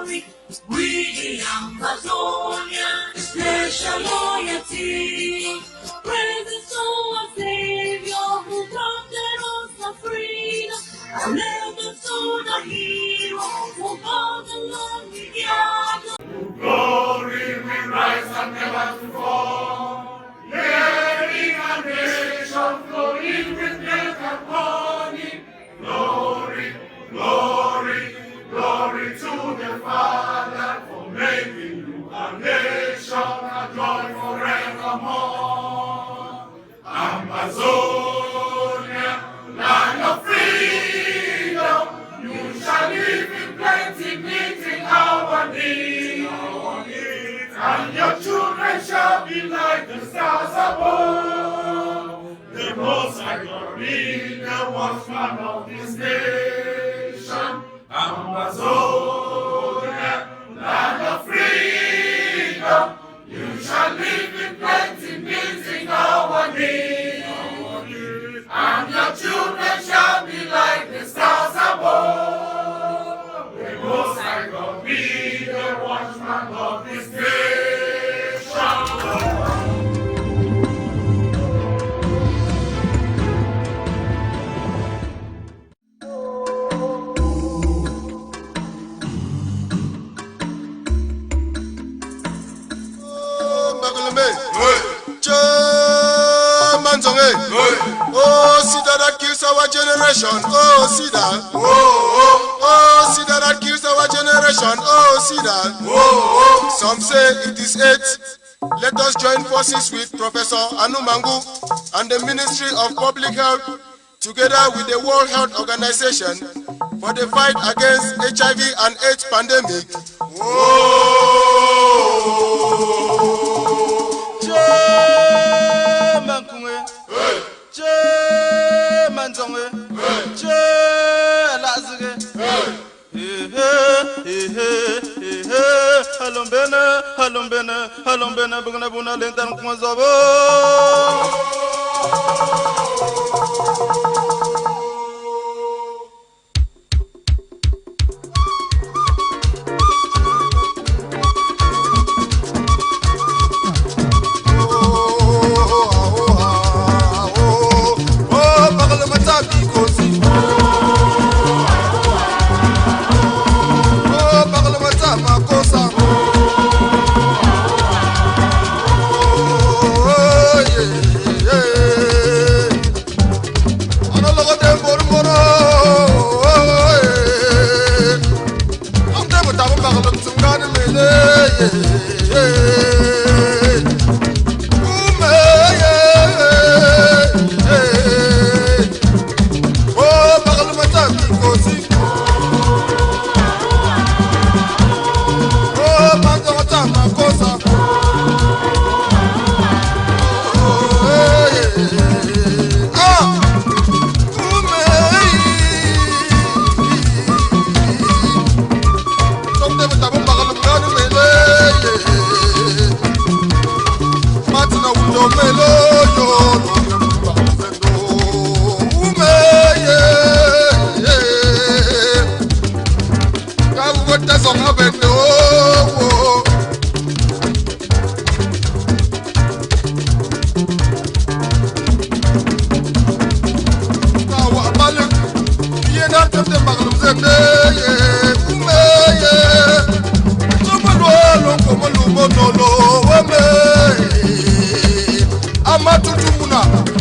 glory. We the Ambazonia, special loyalty. Praises to our Savior who granted us the freedom. Allegiance to the hero who bowed the lonely gather. Glory will rise and never to fall. Hearing and nation flowing with milk and honey. Glory, glory, glory to the Father for making you a nation, a joy forevermore. Amazonia, land of freedom, you shall live in plenty, meeting our needs. And your children shall be like the stars above. The Most High God be the watchman of this nation. Ambazonia, land of freedom, you shall live in plenty, meeting our needs. And your children shall be like the stars above. The Most High God be the watchman of this nation. Oh, see that kills our generation. Oh, see that. Oh, see that kills our generation. Oh, see that. Some say it is 8. Let us join forces with Professor Anumangu and the Ministry of Public Health, together with the World Health Organization, for the fight against HIV and AIDS pandemic. Halombena bugna buna lentan kumazabo.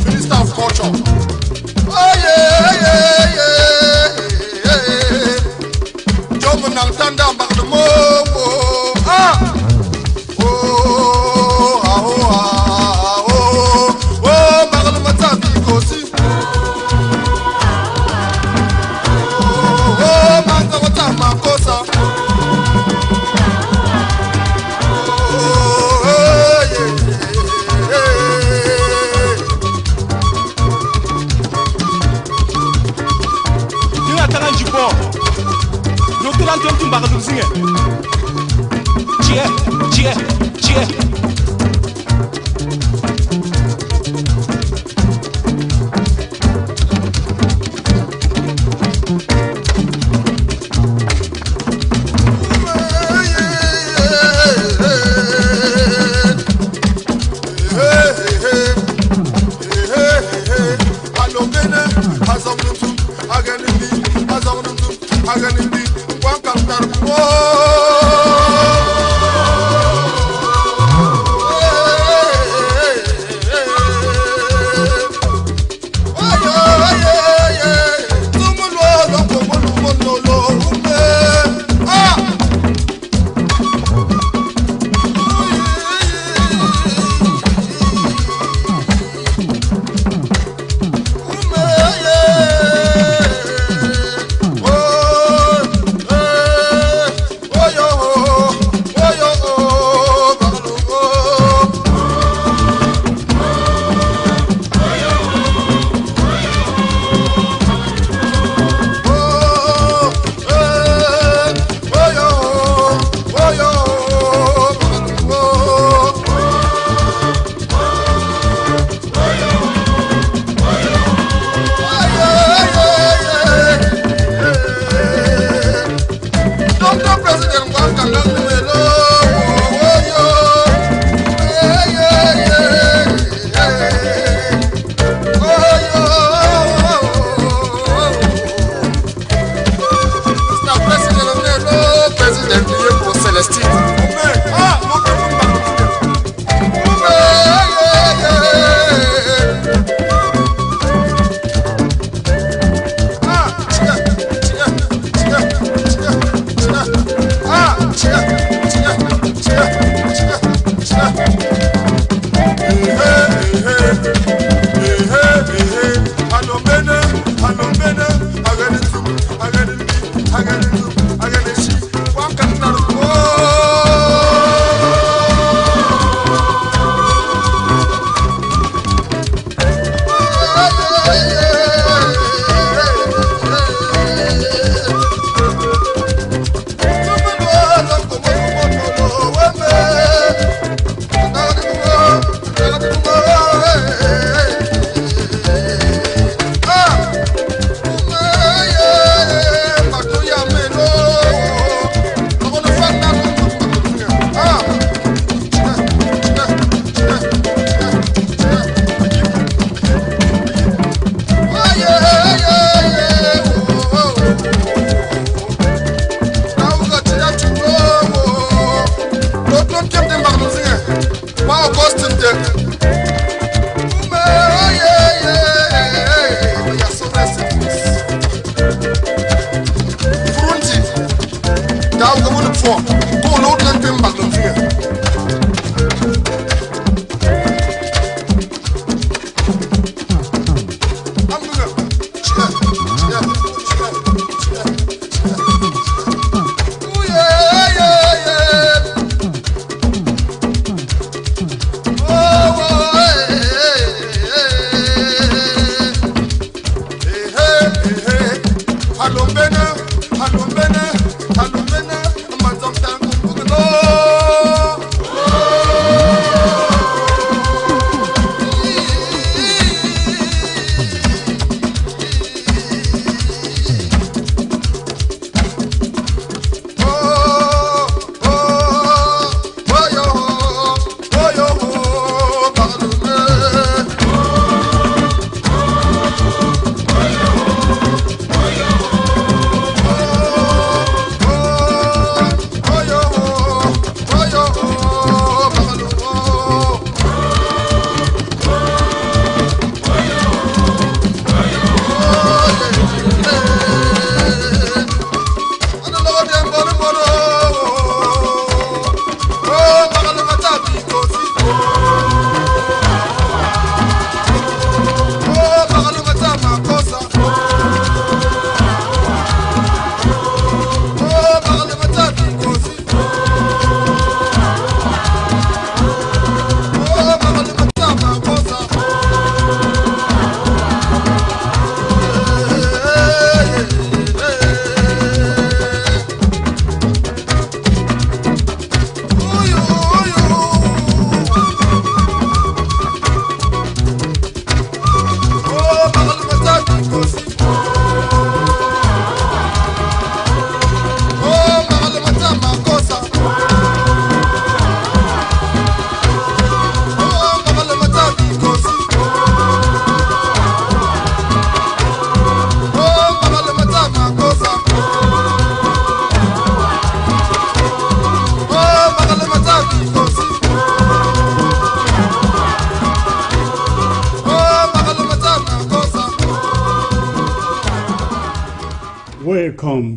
Minister of Culture. Oh yeah. Jomo nang tanda mbak demo. Mbak matabi kosi. Manga watama kosa. president Waka Melo. Mr. President President Diego Celestine.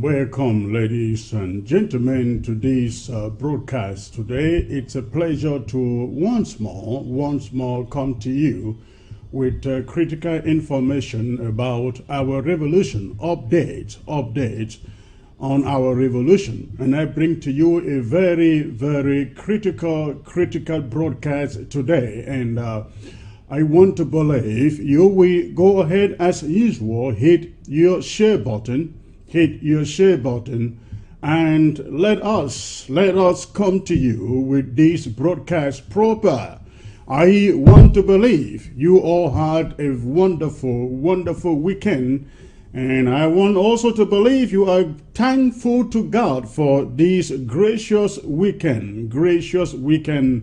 Welcome, ladies and gentlemen, to this broadcast today. It's a pleasure to once more come to you with critical information about our revolution, updates on our revolution. And I bring to you a very critical broadcast today. And I want to believe you will go ahead as usual, hit your share button, and let us come to you with this broadcast proper. I want to believe you all had a wonderful weekend, And I want also to believe you are thankful to God for this gracious weekend, gracious week, the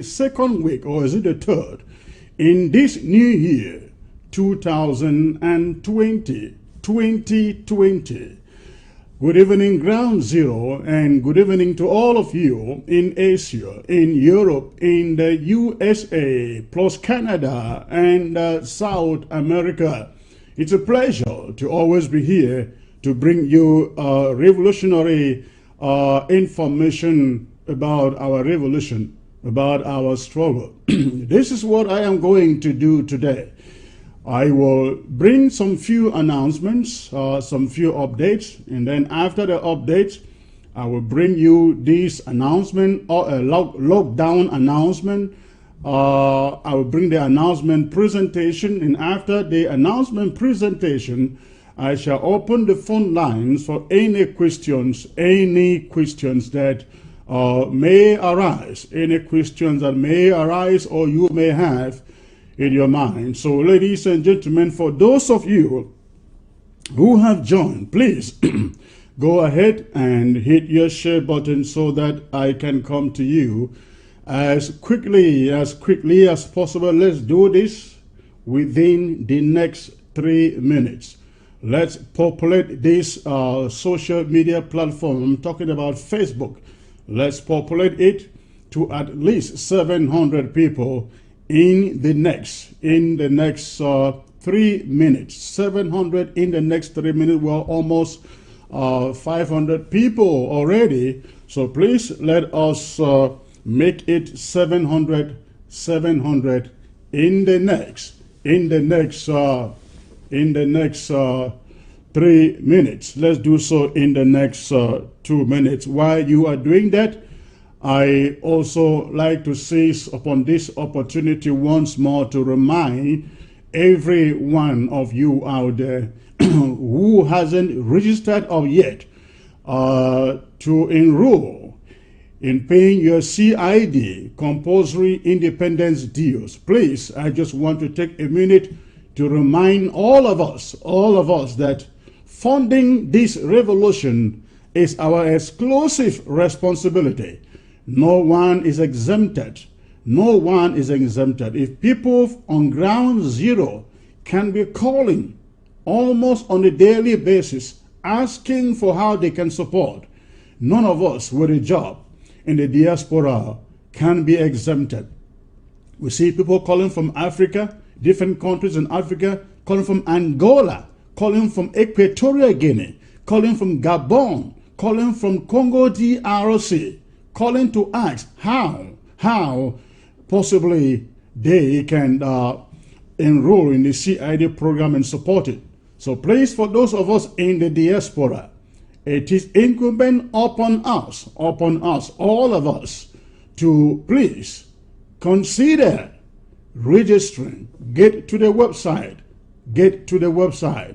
second week, or is it the third, in this new year, 2020. Good evening, Ground Zero, and good evening to all of you in Asia, in Europe, in the USA, plus Canada and South America. It's a pleasure to always be here to bring you revolutionary information about our revolution, about our struggle. This is what I am going to do today. I will bring some few announcements, some few updates, and then after the updates, I will bring you this announcement or a lockdown announcement. I will bring the announcement presentation, and after the announcement presentation, I shall open the phone lines for any questions that may arise, or you may have in your mind. So, ladies and gentlemen, for those of you who have joined, please go ahead and hit your share button so that I can come to you as quickly as possible. Let's do this within the next 3 minutes. Let's populate this social media platform. I'm talking about Facebook. Let's populate it to at least 700 people in the next 3 minutes. 700 in the next 3 minutes. We're almost 500 people already. So please let us make it 700 in the next 3 minutes. Let's do so in the next 2 minutes. While you are doing that, I also like to seize upon this opportunity once more to remind every one of you out there who hasn't registered yet to enroll in paying your CID, compulsory independence dues. Please, I just want to take a minute to remind all of us that funding this revolution is our exclusive responsibility. No one is exempted. No one is exempted. If people on Ground Zero can be calling almost on a daily basis, asking for how they can support, none of us with a job in the diaspora can be exempted. We see people calling from Africa, different countries in Africa, calling from Angola, calling from Equatorial Guinea, calling from Gabon, calling from Congo DRC, calling to ask how possibly they can enroll in the CID program and support it. So please, for those of us in the diaspora, it is incumbent upon us, all of us, to please consider registering. Get to the website,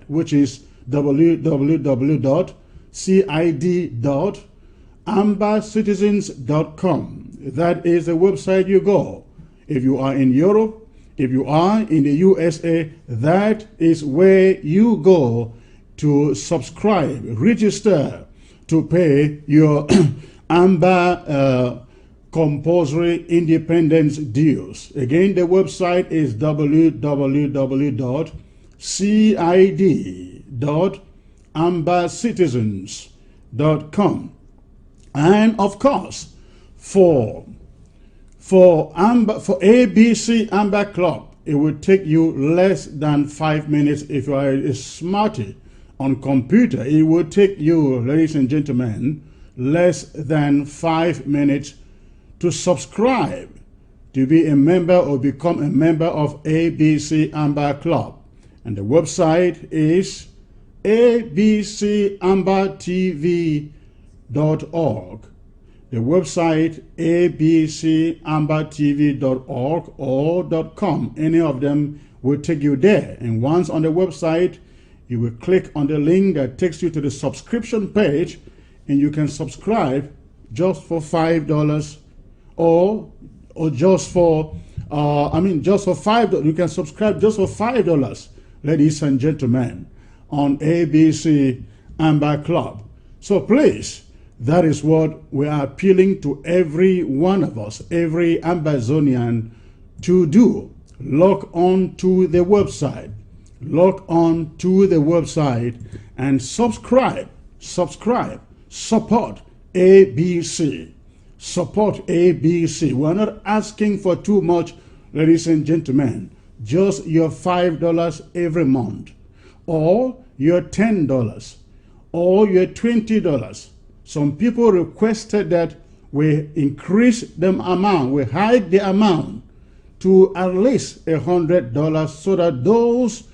which is www.cid.ambacitizens.com. That is the website you go. If you are in Europe, if you are in the USA, that is where you go to subscribe, register to pay your AMBA compulsory independence dues. Again, the website is www.cid.ambacitizens.com. And of course, for ABC Amber Club, it will take you less than 5 minutes. If you are a smarty on computer, it will take you, ladies and gentlemen, less than 5 minutes to subscribe, to be a member or become a member of ABC Amber Club. And the website is abcambertv.org. The website abcambertv.org or .com. Any of them will take you there. And once on the website, you will click on the link that takes you to the subscription page, and you can subscribe just for $5 or just for $5. You can subscribe just for $5. ladies and gentlemen, on ABC Amber Club. So please, that is what we are appealing to every one of us, every Ambazonian, to do. Log on to the website. Log on to the website and subscribe. Support ABC. Support ABC. We're not asking for too much, ladies and gentlemen. Just your $5 every month, or your $10, or your $20. Some people requested that we increase the amount, we hike the amount to at least $100, so that those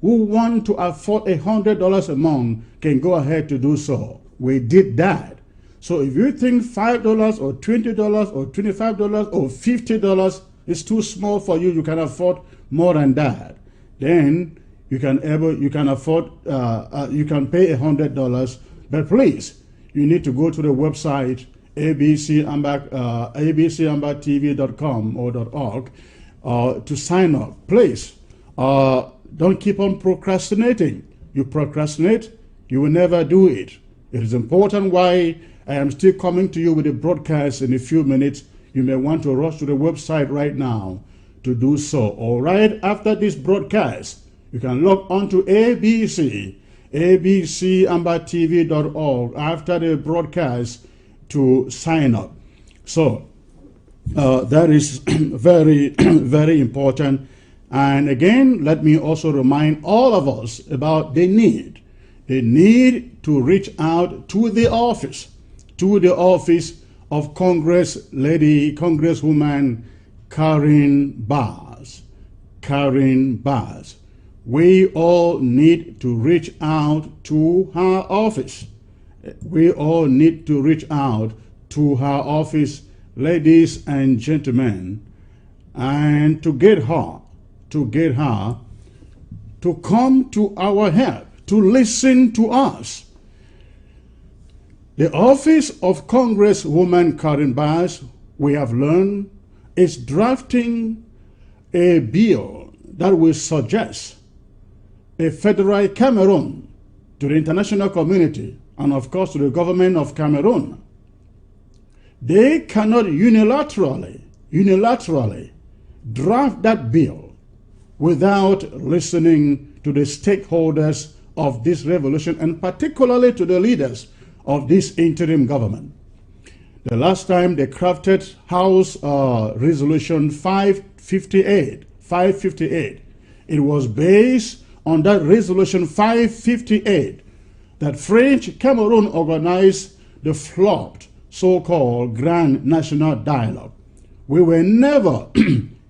who want to afford $100 a month can go ahead to do so. We did that. So if you think $5 or $20 or $25 or $50 is too small for you, you can afford more than that, then you can afford you can pay $100. But please, you need to go to the website abcambertv.com or .org to sign up. Please, don't keep on procrastinating. You procrastinate, you will never do it. It is important why I am still coming to you with a broadcast in a few minutes. You may want to rush to the website right now to do so. All right, after this broadcast, you can log on to abcambertv.org after the broadcast to sign up. So that is very, very important. And again, let me also remind all of us about the need to reach out to the office of Congresswoman Karen Bass. We all need to reach out to her office. Ladies and gentlemen, and to get her to come to our help, to listen to us. The office of Congresswoman Karen Bass, we have learned, is drafting a bill that will suggest a federal Cameroon to the international community and of course to the government of Cameroon. They cannot unilaterally draft that bill without listening to the stakeholders of this revolution, and particularly to the leaders of this interim government. The last time they crafted House Resolution 558, it was based on that Resolution 558 that French Cameroon organized the flopped so-called Grand National Dialogue. We were never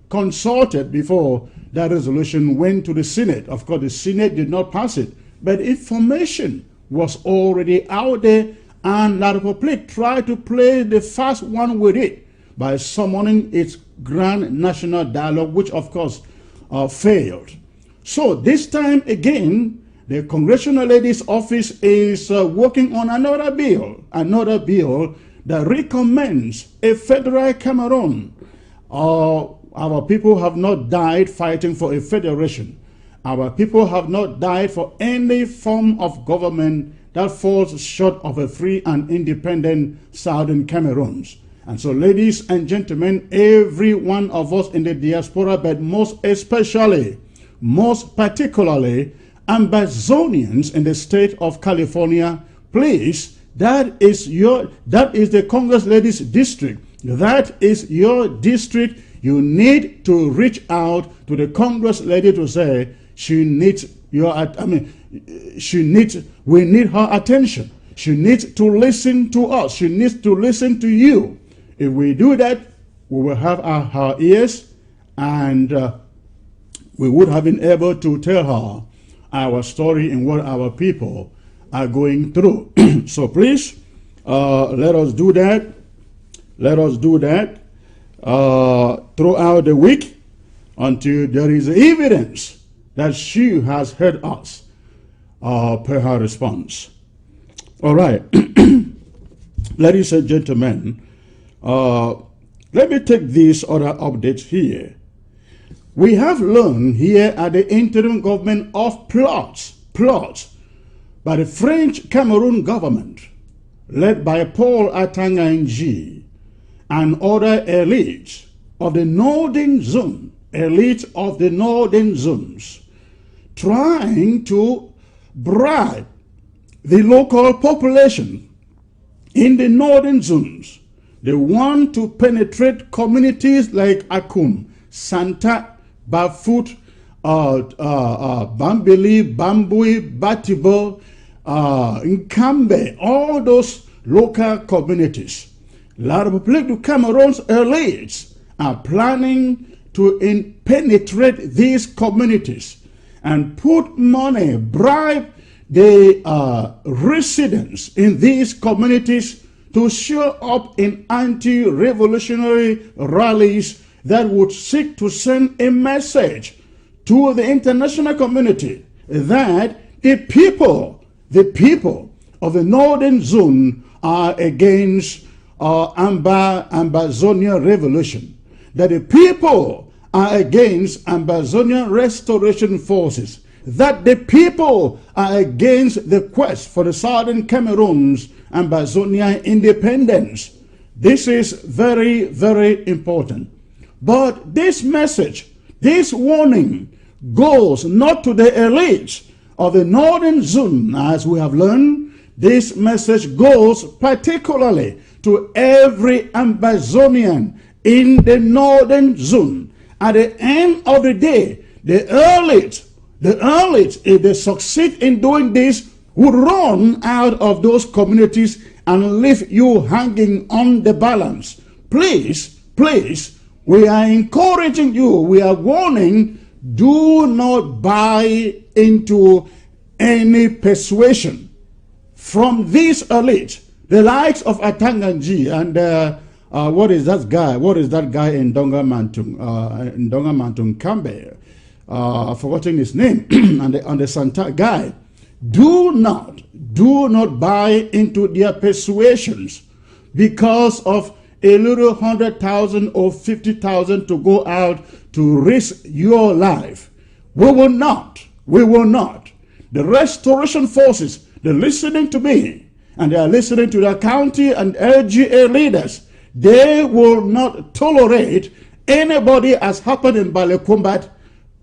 consulted before that resolution went to the Senate. Of course, the Senate did not pass it, but information was already out there, and La République tried to play the fast one with it by summoning its Grand National Dialogue, which of course failed. So this time again, the Congressional Lady's Office is working on another bill that recommends a federal Cameroon. Our people have not died fighting for a federation. Our people have not died for any form of government that falls short of a free and independent Southern Cameroon. And so, ladies and gentlemen, every one of us in the diaspora, but most particularly, Ambazonians in the state of California, please, that is the Congress Ladies District. That is your district. You need to reach out to the Congress lady to say she needs we need her attention. She needs to listen to us. She needs to listen to you. If we do that, we will have her ears, and we would have been able to tell her our story and what our people are going through. So please, let us do that. Let us do that throughout the week until there is evidence that she has heard us per her response. All right. Ladies and gentlemen, let me take this other update here. We have learned here at the interim government of plots by the French Cameroon government, led by Paul Atanga Nji and other elites of the northern zone, elite of the northern zones, trying to bribe the local population in the northern zones. They want to penetrate communities like Akum, Santa, Bafut, Bambili, Bambui, Batibo, Nkambe, all those local communities. La République du Cameroon's elites are planning to penetrate these communities and put money, bribe the residents in these communities to show up in anti-revolutionary rallies that would seek to send a message to the international community that the people of the northern zone are against Ambazonia revolution, that the people are against Ambazonia restoration forces, that the people are against the quest for the southern Cameroon's Ambazonia independence. This is very, very important. But this message, this warning, goes not to the elites of the northern zone, as we have learned. This message goes particularly to every Ambazonian in the northern zone. At the end of the day, the elites, if they succeed in doing this, would run out of those communities and leave you hanging on the balance. Please, we are encouraging you, we are warning, do not buy into any persuasion from these elites, the likes of Atanganji and what is that guy in Donga Mantung Kambe? I've forgotten his name, and the Santa guy. Do not buy into their persuasions because of a little 100,000 or 50,000 to go out to risk your life. We will not. The restoration forces, they're listening to me, and they are listening to the county and LGA leaders. They will not tolerate anybody, as happened in Balekombat,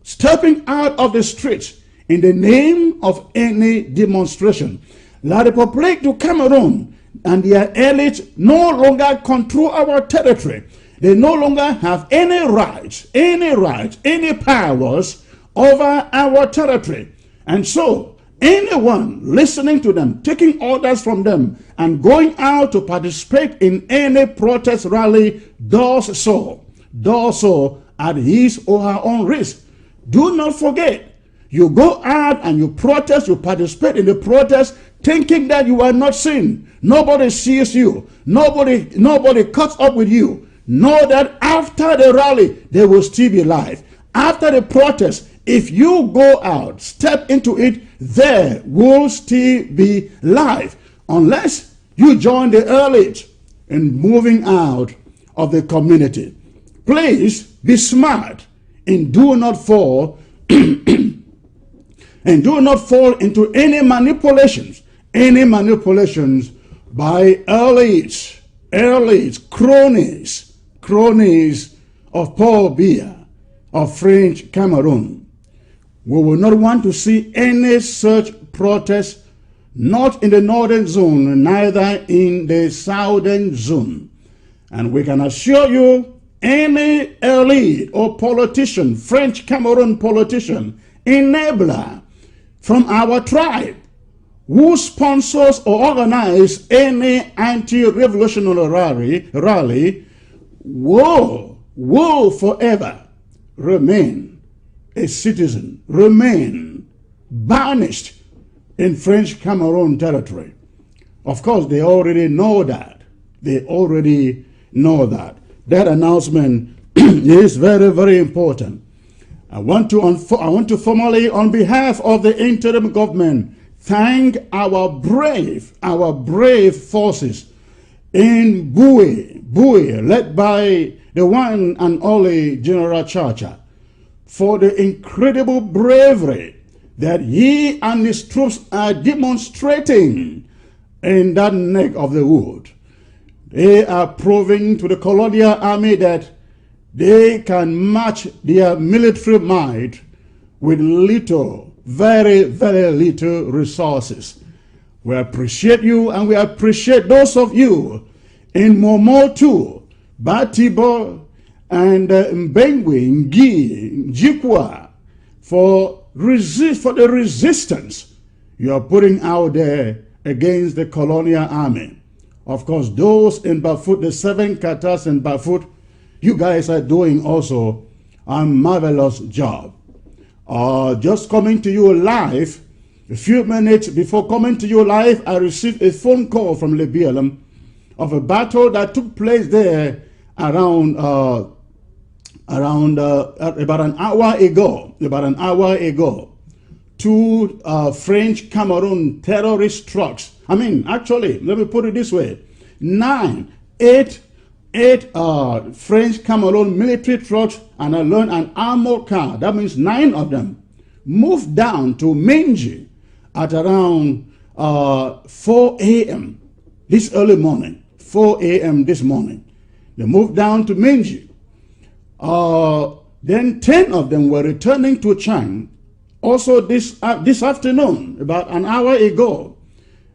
stepping out of the streets in the name of any demonstration. La République du Cameroon and their elites no longer control our territory. They no longer have any rights, any powers over our territory. And so, anyone listening to them, taking orders from them, and going out to participate in any protest rally does so at his or her own risk. Do not forget, you go out and you protest, you participate in the protest, thinking that you are not seen. Nobody sees you. Nobody cuts up with you. Know that after the rally, they will still be live. After the protest, if you go out, step into it, there will still be life. Unless you join the elite in moving out of the community. Please be smart and do not fall and do not fall into any manipulations by elites, cronies of Paul Biya of French Cameroon. We will not want to see any such protest, not in the northern zone, neither in the southern zone. And we can assure you, any elite or politician, French Cameroon politician, enabler from our tribe, who sponsors or organizes any anti-revolutionary rally, will forever remain a citizen, remain banished in French Cameroon territory. Of course, they already know that. That announcement is very, very important. I want to formally, on behalf of the interim government, thank our brave forces in Bui, led by the one and only General Chacha, for the incredible bravery that he and his troops are demonstrating in that neck of the wood. They are proving to the colonial army that they can match their military might with little, very, very little resources. We appreciate you, and we appreciate those of you in Momotu, Batibo, and Mbengwe, Ngi, Njikwa for the resistance you are putting out there against the colonial army. Of course, those in Bafut, the 7 katas in Bafut, you guys are doing also a marvelous job. Just coming to you live, a few minutes before coming to you live, I received a phone call from Lebielum of a battle that took place there around about an hour ago. 2 French Cameroon terrorist trucks. I mean, actually, let me put it this way: 8 French Cameroon military trucks and an armored car. That means 9 of them moved down to Menji at around 4 a.m. this early morning. 4 a.m. this morning. They moved down to Menji. Then 10 of them were returning to Chang also this afternoon, about an hour ago.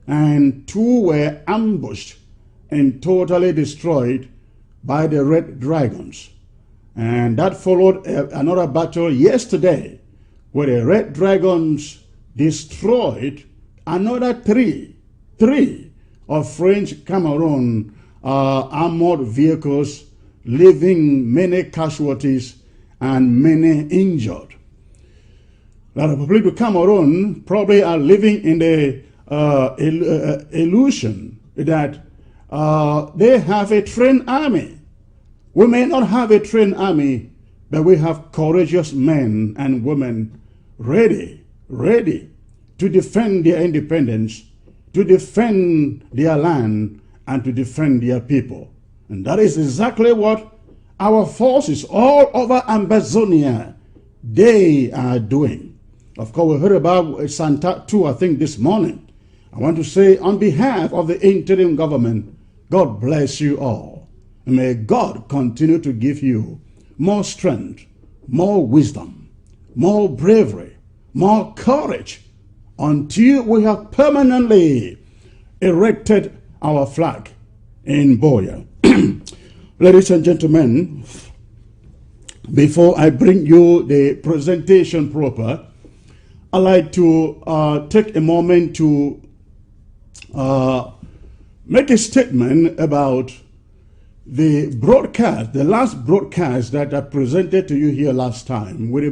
And 2 were ambushed and totally destroyed by the Red Dragons. And that followed another battle yesterday where the Red Dragons destroyed another three of French Cameroon armored vehicles, leaving many casualties and many injured. The Republic of Cameroon probably are living in the illusion that they have a trained army. We may not have a trained army, but we have courageous men and women ready to defend their independence, to defend their land, and to defend their people. And that is exactly what our forces all over Ambazonia, they are doing. Of course, we heard about Santa 2, I think, this morning. I want to say on behalf of the interim government, God bless you all. And may God continue to give you more strength, more wisdom, more bravery, more courage, until we have permanently erected our flag in Boya. Ladies and gentlemen, before I bring you the presentation proper, I'd like to take a moment to make a statement about the broadcast, the last broadcast that I presented to you here last time, with a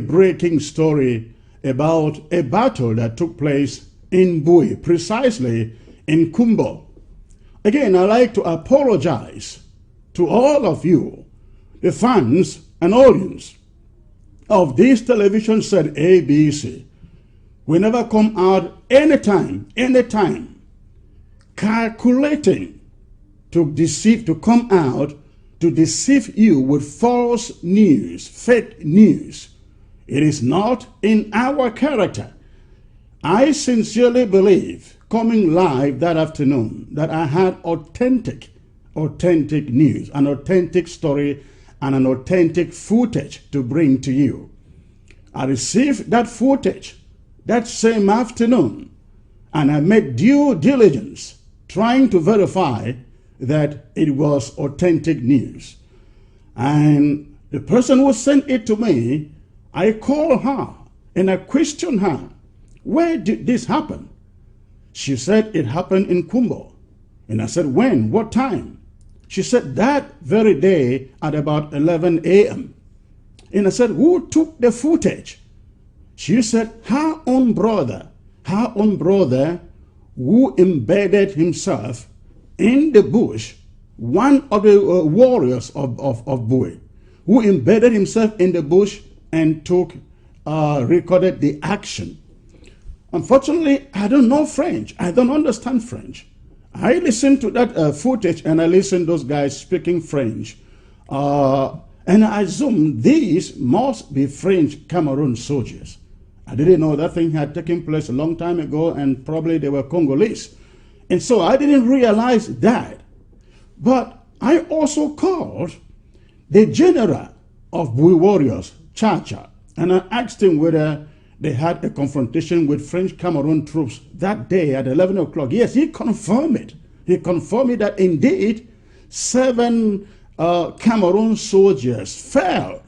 breaking story about a battle that took place in Bui, precisely in Kumbo. Again, I'd like to apologize to all of you, the fans and audience of this television set ABC. We never come out anytime, calculating to come out to deceive you with false news, fake news. It is not in our character. I sincerely believe, coming live that afternoon, that I had authentic news, an authentic story, and an authentic footage to bring to you. I received that footage that same afternoon, and I made due diligence trying to verify that it was authentic news. And the person who sent it to me, I called her and I questioned her, where did this happen? She said it happened in Kumbo. And I said, when? What time? She said that very day at about 11 a.m. And I said, who took the footage? She said, her own brother who embedded himself in the bush, one of the warriors of Bui, who embedded himself in the bush and recorded the action. Unfortunately, I don't know French. I don't understand French. I listened to that footage and I listened to those guys speaking French. And I assumed these must be French Cameroon soldiers. I didn't know that thing had taken place a long time ago, and probably they were Congolese. And so I didn't realize that. But I also called the general of Bui warriors, Chacha, and I asked him whether they had a confrontation with French Cameroon troops that day at 11 o'clock. Yes, he confirmed it. He confirmed it that indeed 7 Cameroon soldiers fell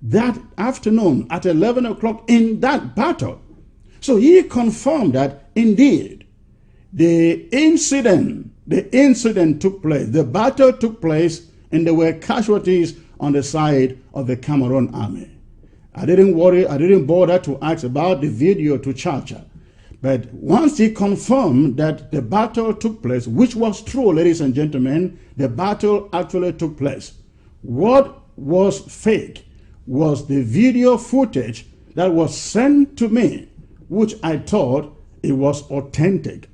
that afternoon at 11 o'clock in that battle. So he confirmed that indeed the incident took place, the battle took place, and there were casualties on the side of the Cameroon army. I didn't worry, I didn't bother to ask about the video to Chacha. But once he confirmed that the battle took place, which was true, ladies and gentlemen, the battle actually took place. What was fake was the video footage that was sent to me, which I thought it was authentic.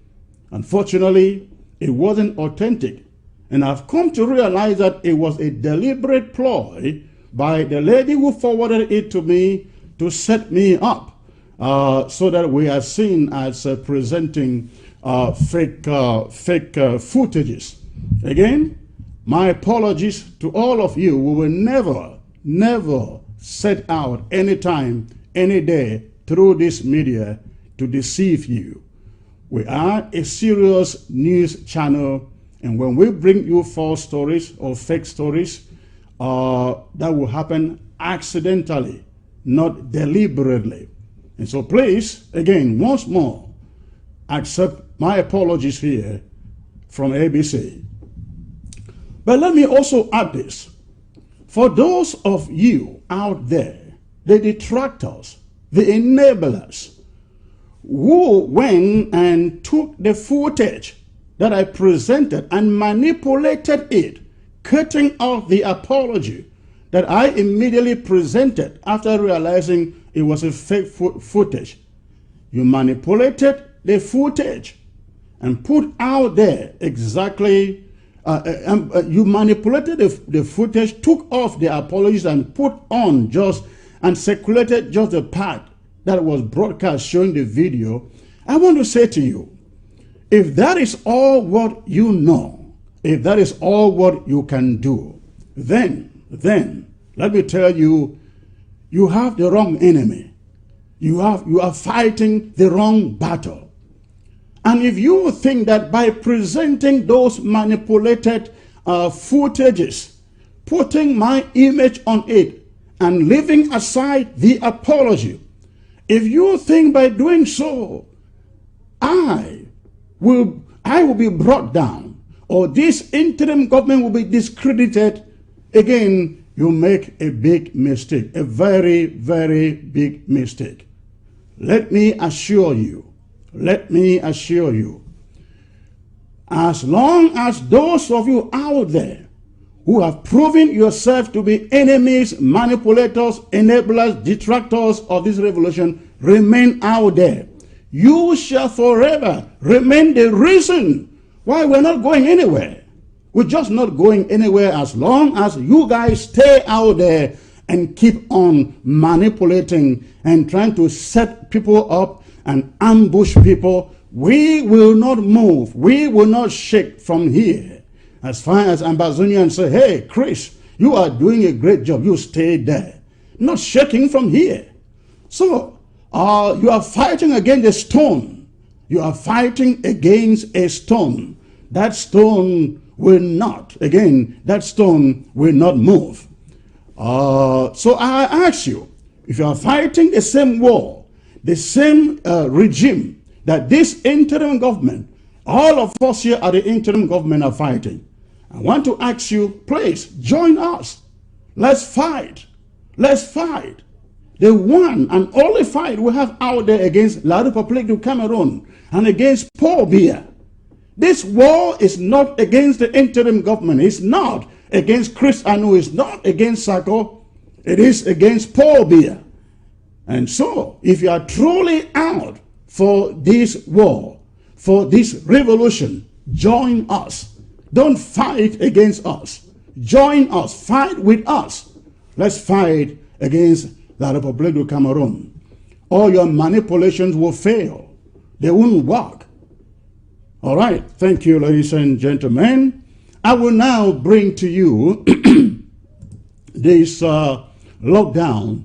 Unfortunately, it wasn't authentic. And I've come to realize that it was a deliberate ploy by the lady who forwarded it to me to set me up so that we are seen as presenting fake footages. Again, my apologies to all of you. We will never set out any time, any day through this media to deceive you. We are a serious news channel, and when we bring you false stories or fake stories, that will happen accidentally, not deliberately. And so please, again, once more, accept my apologies here from ABC. But let me also add this. For those of you out there, the detractors, the enablers, who went and took the footage that I presented and manipulated it, cutting off the apology that I immediately presented after realizing it was a fake footage. You manipulated the footage and put out there exactly, you manipulated the footage, took off the apologies and put on just, and circulated just the part that was broadcast showing the video. I want to say to you, if that is all what you know, if that is all what you can do, then let me tell you, you have the wrong enemy. You are fighting the wrong battle. And if you think that by presenting those manipulated footages, putting my image on it, and leaving aside the apology, if you think by doing so, I will be brought down, or this interim government will be discredited, again, you make a big mistake, a very, very big mistake. Let me assure you, as long as those of you out there who have proven yourself to be enemies, manipulators, enablers, detractors of this revolution remain out there, you shall forever remain the reason why we're not going anywhere. We're just not going anywhere as long as you guys stay out there and keep on manipulating and trying to set people up and ambush people. We will not move. We will not shake from here. As far as Ambazonia and say, hey, Chris, you are doing a great job. You stay there. Not shaking from here. So, you are fighting against a stone. You are fighting against a stone. That stone will not, again, that stone will not move. So I ask you, if you are fighting the same war, the same regime that this interim government, all of us here at the interim government are fighting, I want to ask you, please join us. Let's fight. Let's fight. The one and only fight we have out there against La République du Cameroun and against Paul Biya. This war is not against the interim government. It's not against Chris Anu. It's not against Sako. It is against Paul Biya. And so, if you are truly out for this war, for this revolution, join us. Don't fight against us. Join us. Fight with us. Let's fight against La République du Cameroon. All your manipulations will fail. They won't work. All right. Thank you, ladies and gentlemen. I will now bring to you this lockdown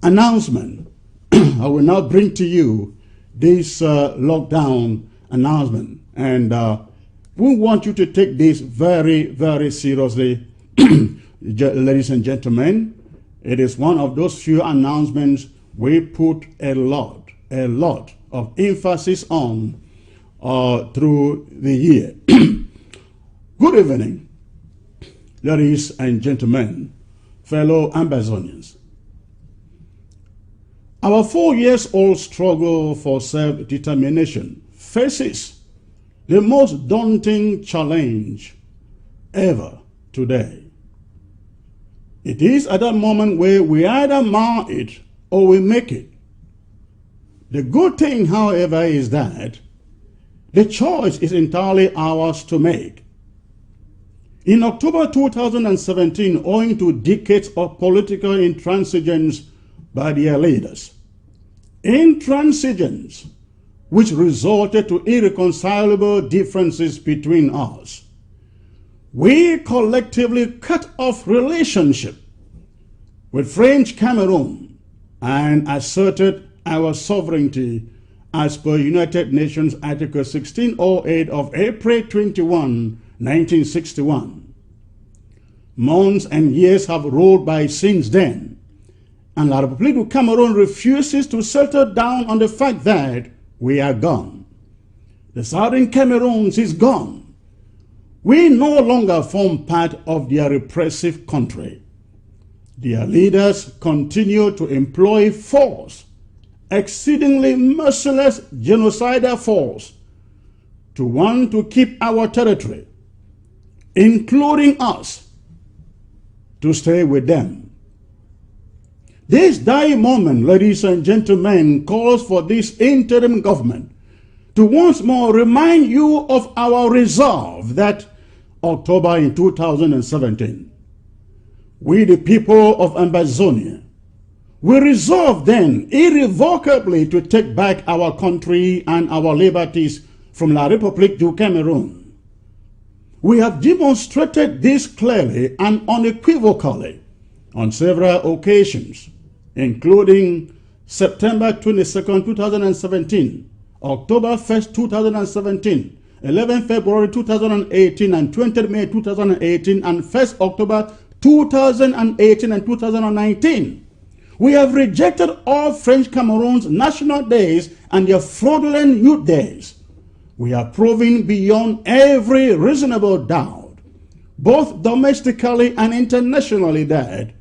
announcement. I will now bring to you this lockdown announcement. And we want you to take this very, very seriously, ladies and gentlemen. It is one of those few announcements we put a lot of emphasis on through the year. Good evening, ladies and gentlemen, fellow Ambazonians. Our 4-year-old struggle for self-determination faces the most daunting challenge ever today. It is at that moment where we either mar it or we make it. The good thing, however, is that the choice is entirely ours to make. In October 2017, owing to decades of political intransigence by their leaders, intransigence which resulted to irreconcilable differences between us, we collectively cut off relationship with French Cameroon and asserted our sovereignty as per United Nations Article 1608 of April 21, 1961. Months and years have rolled by since then, and La République du Cameroon refuses to settle down on the fact that we are gone. The Southern Cameroon is gone. We no longer form part of their repressive country. Their leaders continue to employ force, exceedingly merciless genocidal force, to want to keep our territory, including us, to stay with them. This dying moment, ladies and gentlemen, calls for this interim government to once more remind you of our resolve that October in 2017, we the people of Ambazonia, we resolved then irrevocably to take back our country and our liberties from La République du Cameroon. We have demonstrated this clearly and unequivocally on several occasions, including September 22nd, 2017, October 1st, 2017, 11 February 2018 and 20 May 2018 and 1st October 2018 and 2019. We have rejected all French Cameroon's national days and their fraudulent youth days. We are proving beyond every reasonable doubt, both domestically and internationally, that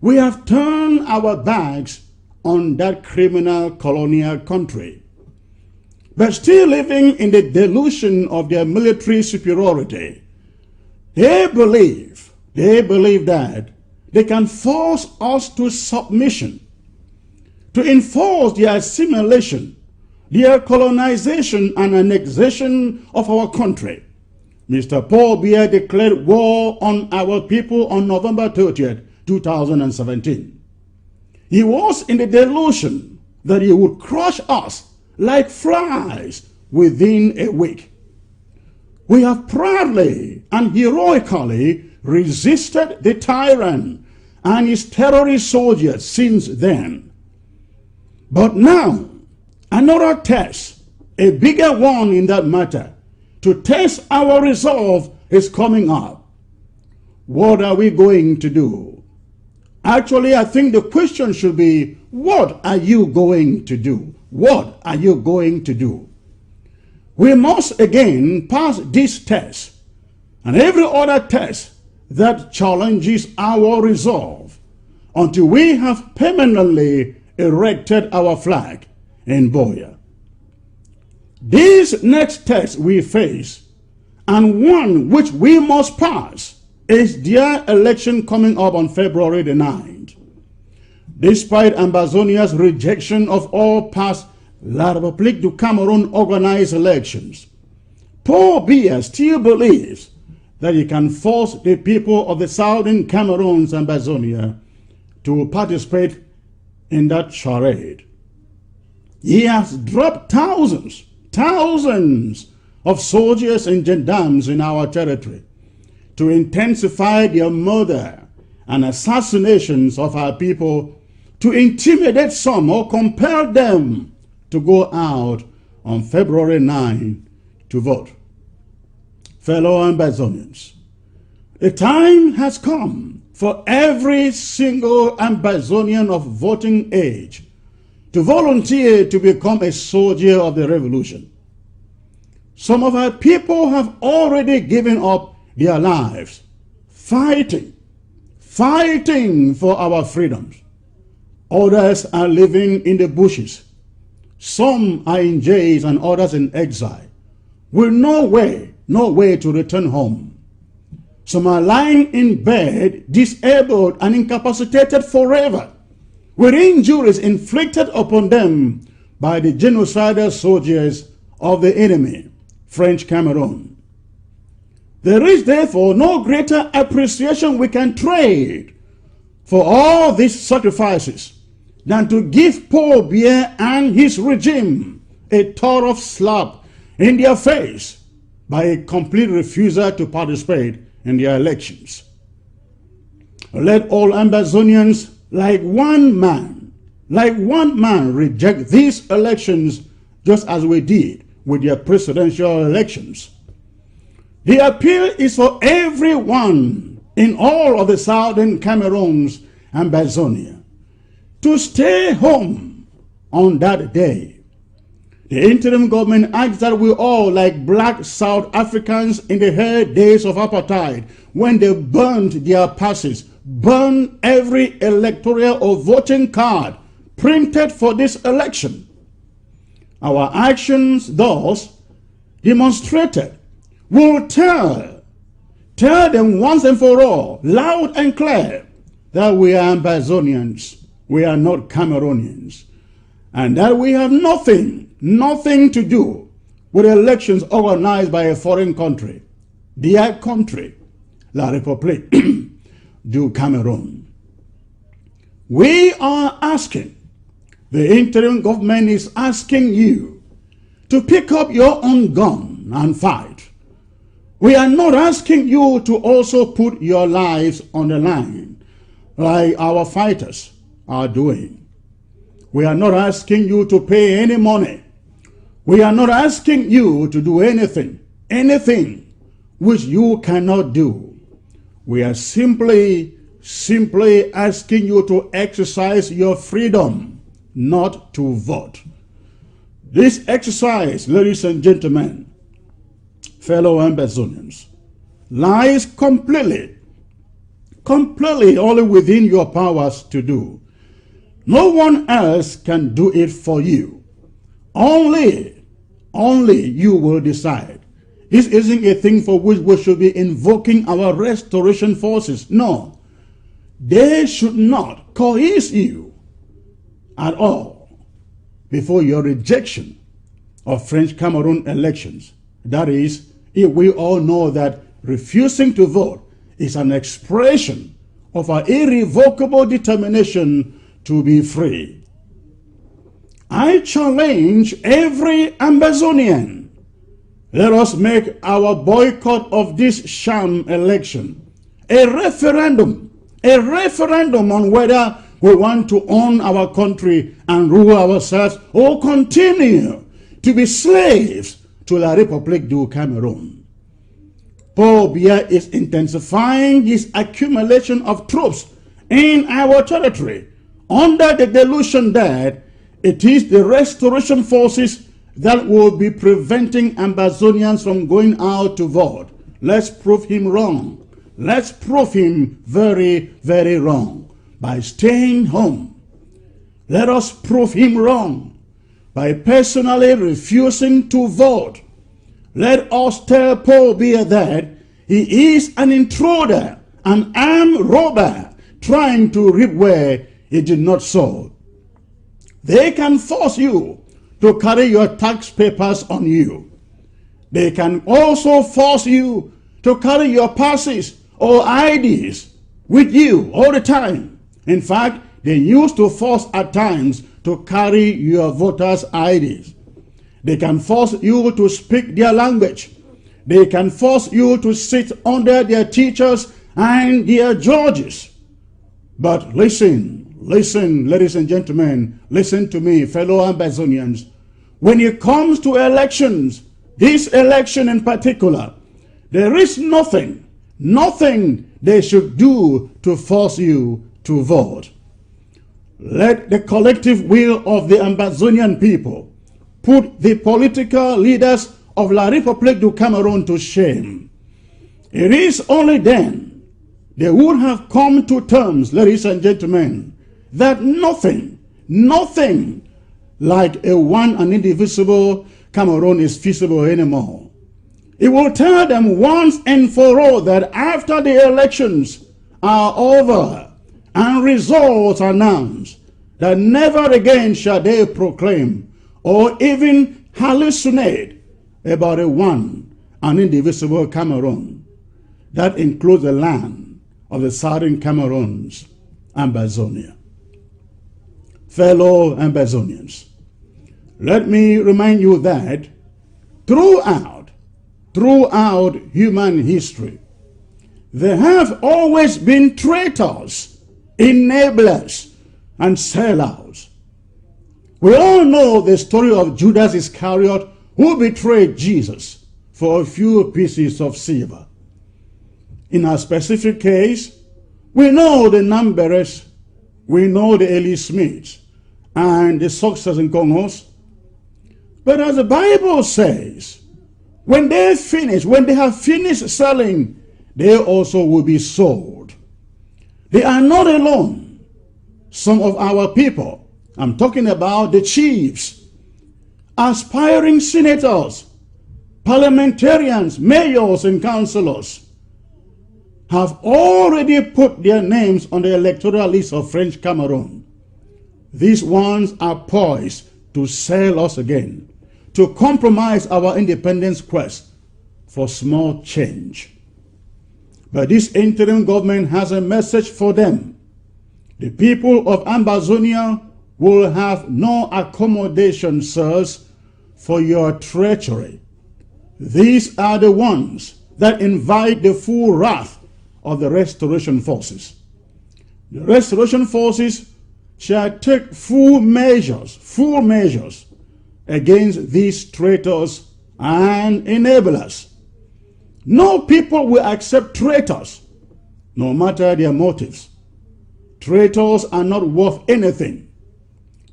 we have turned our backs on that criminal colonial country. But still living in the delusion of their military superiority, they believe that they can force us to submission, to enforce their assimilation, their colonization and annexation of our country. Mr. Paul Biya declared war on our people on November 30th, 2017. He was in the delusion that he would crush us like flies within a week. We have proudly and heroically resisted the tyrant and his terrorist soldiers since then. But now, another test, a bigger one in that matter, to test our resolve is coming up. What are we going to do? Actually, I think the question should be, what are you going to do? What are you going to do? We must again pass this test and every other test that challenges our resolve until we have permanently erected our flag in Boya. This next test we face, and one which we must pass, is their election coming up on February the 9th. Despite Ambazonia's rejection of all past La République du Cameroon organized elections, Paul Biya still believes that he can force the people of the southern Cameroon's Ambazonia to participate in that charade. He has dropped thousands of soldiers and gendarmes in our territory to intensify their murder and assassinations of our people, to intimidate some or compel them to go out on February 9 to vote. Fellow Ambazonians, the time has come for every single Ambazonian of voting age to volunteer to become a soldier of the revolution. Some of our people have already given up their lives fighting for our freedoms. Others are living in the bushes. Some are in jails and others in exile, with no way to return home. Some are lying in bed, disabled and incapacitated forever, with injuries inflicted upon them by the genocidal soldiers of the enemy, French Cameroon. There is therefore no greater appreciation we can trade for all these sacrifices than to give Paul Biya and his regime a thorough slap in their face by a complete refusal to participate in their elections. Let all Ambazonians like one man reject these elections, just as we did with their presidential elections. The appeal is for everyone in all of the southern Cameroons and Ambazonia to stay home on that day. The interim government asks that we all, like black South Africans in the hard days of apartheid, when they burned their passes, burn every electoral or voting card printed for this election. Our actions thus demonstrated will tell them once and for all, loud and clear, that we are Ambazonians, we are not Cameroonians, and that we have nothing to do with elections organized by a foreign country, their country, La République du Cameroon. We are asking, the interim government is asking you to pick up your own gun and fight. We are not asking you to also put your lives on the line like our fighters are doing. We are not asking you to pay any money. We are not asking you to do anything which you cannot do. We are simply asking you to exercise your freedom, not to vote. This exercise, ladies and gentlemen, fellow Ambazonians, lies completely only within your powers to do. No one else can do it for you. Only you will decide. This isn't a thing for which we should be invoking our restoration forces. No, they should not coerce you at all before your rejection of French Cameroon elections. That is, if we all know that refusing to vote is an expression of our irrevocable determination to be free. I challenge every Ambazonian. Let us make our boycott of this sham election a referendum on whether we want to own our country and rule ourselves or continue to be slaves to La République du Cameroun. Paul Biya is intensifying his accumulation of troops in our territory under the delusion that it is the restoration forces that will be preventing Ambazonians from going out to vote. Let's prove him wrong. Let's prove him very, very wrong by staying home. Let us prove him wrong by personally refusing to vote. Let us tell Paul Biya that he is an intruder, an armed robber, trying to reap where he did not sow. They can force you to carry your tax papers on you. They can also force you to carry your passes or IDs with you all the time. In fact, they used to force at times to carry your voters' IDs. They can force you to speak their language. They can force you to sit under their teachers and their judges. But listen, ladies and gentlemen, listen to me, fellow Ambazonians. When it comes to elections, this election in particular, there is nothing they should do to force you to vote. Let the collective will of the Ambazonian people put the political leaders of La République du Cameroon to shame. It is only then they would have come to terms, ladies and gentlemen, that nothing like a one and indivisible Cameroon is feasible anymore. It will tell them once and for all that after the elections are over and results announced, that never again shall they proclaim or even hallucinate about a one and indivisible Cameroon. That includes the land of the southern Cameroons, Ambazonia. Fellow Ambazonians, let me remind you that throughout human history, there have always been traitors, enablers, and sellouts. We all know the story of Judas Iscariot, who betrayed Jesus for a few pieces of silver. In our specific case, we know the Namberes, we know the Eli Smiths, and the Success and Congos. But as the Bible says, when they have finished selling, they also will be sold. They are not alone. Some of our people, I'm talking about the chiefs, aspiring senators, parliamentarians, mayors, and councillors, have already put their names on the electoral list of French Cameroon. These ones are poised to sell us again, to compromise our independence quest for small change. But this interim government has a message for them. The people of Ambazonia will have no accommodation, sirs, for your treachery. These are the ones that invite the full wrath of the restoration forces. The restoration forces shall take full measures against these traitors and enablers. No people will accept traitors, no matter their motives. Traitors are not worth anything.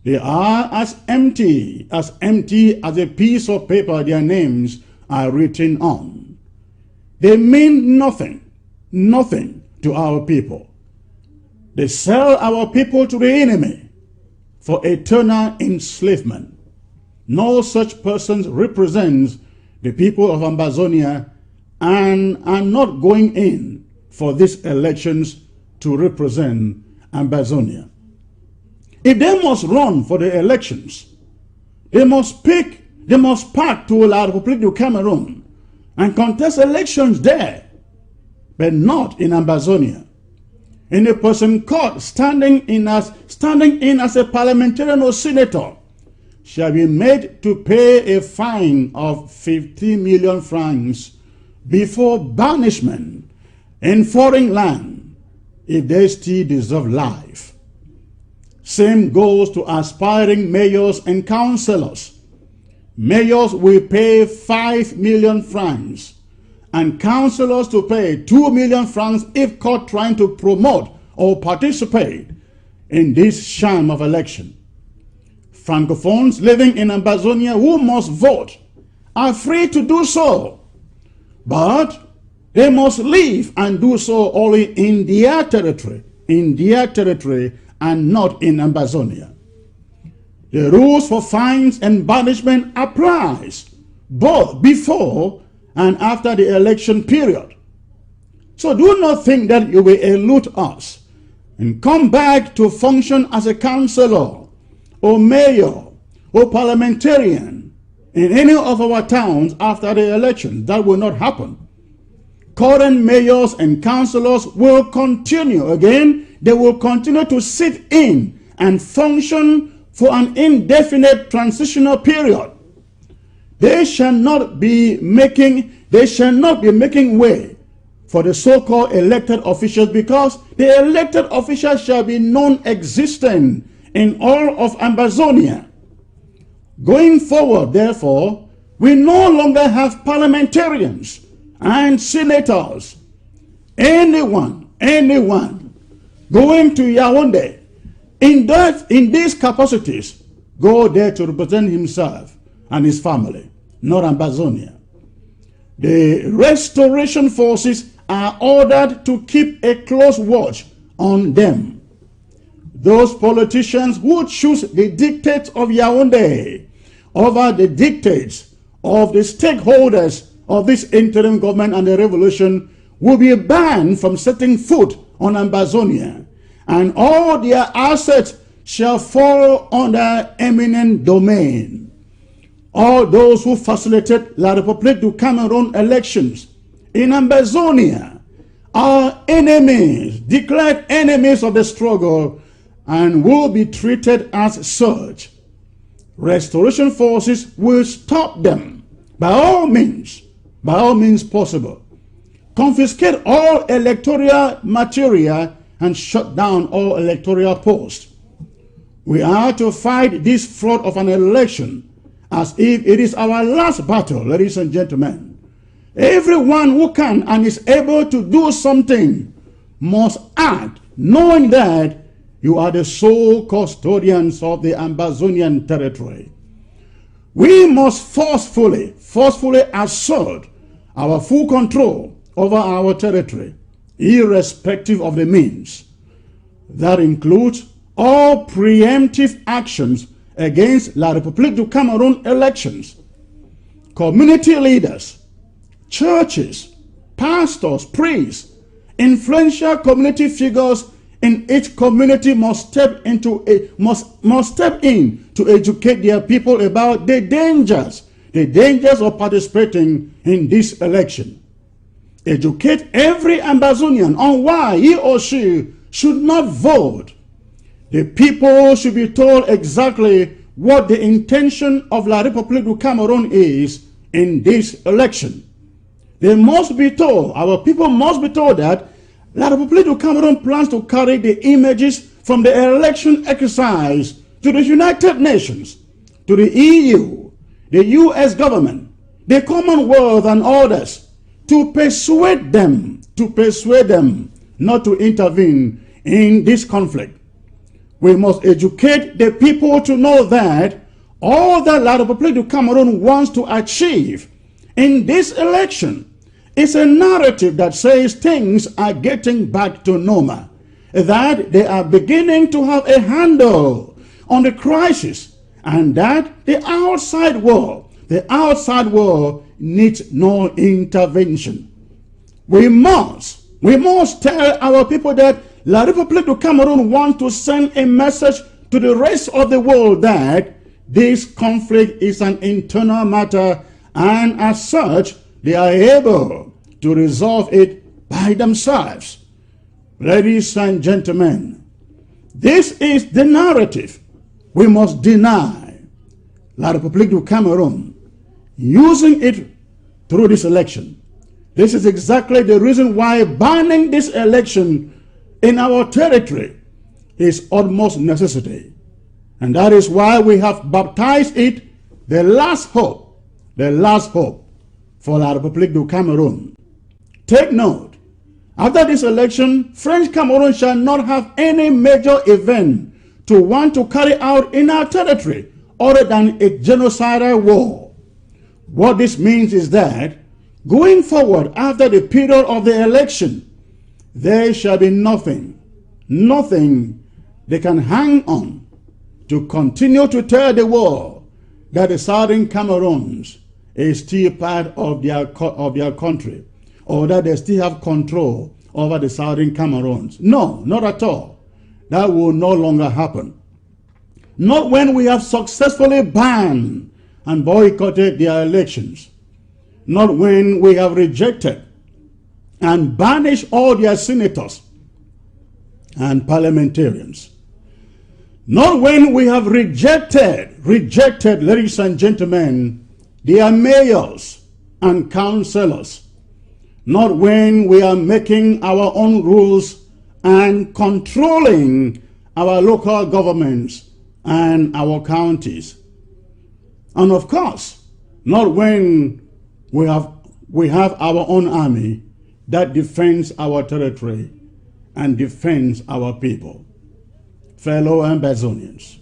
They are as empty as a piece of paper their names are written on. They mean nothing to our people. They sell our people to the enemy for eternal enslavement. No such persons represents the people of Ambazonia and are not going in for these elections to represent Ambazonia. If they must run for the elections, they must pack to La République du Cameroon and contest elections there, but not in Ambazonia. Any person caught standing in as a parliamentarian or senator shall be made to pay a fine of 50 million francs before banishment in foreign land if they still deserve life. Same goes to aspiring mayors and councillors. Mayors will pay 5 million francs and councillors to pay 2 million francs if caught trying to promote or participate in this sham of election. Francophones living in Ambazonia who must vote are free to do so, but they must leave and do so only in their territory and not in Ambazonia. The rules for fines and banishment applies both before and after the election period. So do not think that you will elude us and come back to function as a councillor or mayor or parliamentarian in any of our towns after the election. That will not happen. current mayors and councillors will continue. Again, they will continue to sit in and function for an indefinite transitional period. They shall not be making way for the so-called elected officials, because the elected officials shall be non-existent in all of Ambazonia. Going forward, therefore, we no longer have parliamentarians and senators. Anyone going to Yaoundé in these capacities, go there to represent himself and his family, not Ambazonia. The restoration forces are ordered to keep a close watch on them. Those politicians who choose the dictates of Yaoundé over the dictates of the stakeholders of this interim government and the revolution will be banned from setting foot on Ambazonia, and all their assets shall fall under eminent domain. All those who facilitate La République du Cameroon elections in Ambazonia are enemies, declared enemies of the struggle, and will be treated as such. Restoration forces will stop them by all means possible, confiscate all electoral material, and shut down all electoral posts. We are to fight this fraud of an election as if it is our last battle, ladies and gentlemen. Everyone who can and is able to do something must act, knowing that you are the sole custodians of the Ambazonian territory. We must forcefully assert our full control over our territory, irrespective of the means. That includes all preemptive actions against La République du Cameroon elections. Community leaders, churches, pastors, priests, influential community figures in each community must step in to educate their people about the dangers of participating in this election. Educate every Ambazonian on why he or she should not vote. The people should be told exactly what the intention of La République du Cameroon is in this election. They must be told, our people must be told that La République du Cameroon plans to carry the images from the election exercise to the United Nations, to the EU, the US government, the Commonwealth and others, to persuade them not to intervene in this conflict. We must educate the people to know that all that La République du Cameroon wants to achieve in this election is a narrative that says things are getting back to normal, that they are beginning to have a handle on the crisis, and that the outside world needs no intervention. We must tell our people that La République du Cameroon wants to send a message to the rest of the world that this conflict is an internal matter, and as such, they are able to resolve it by themselves. Ladies and gentlemen, this is the narrative we must deny La République du Cameroon using it through this election. This is exactly the reason why banning this election in our territory is utmost necessity. And that is why we have baptized it the last hope for La République du Cameroon. Take note, after this election, French Cameroon shall not have any major event to want to carry out in our territory other than a genocidal war. What this means is that going forward after the period of the election, there shall be nothing they can hang on to continue to tell the world that the Southern Cameroons is still part of their country, or that they still have control over the Southern Cameroons. No, not at all. That will no longer happen. Not when we have successfully banned and boycotted their elections. Not when we have rejected and banish all their senators and parliamentarians. Not when we have rejected, ladies and gentlemen, their mayors and councillors. Not when we are making our own rules and controlling our local governments and our counties. And of course, not when we have our own army that defends our territory and defends our people. Fellow Ambazonians,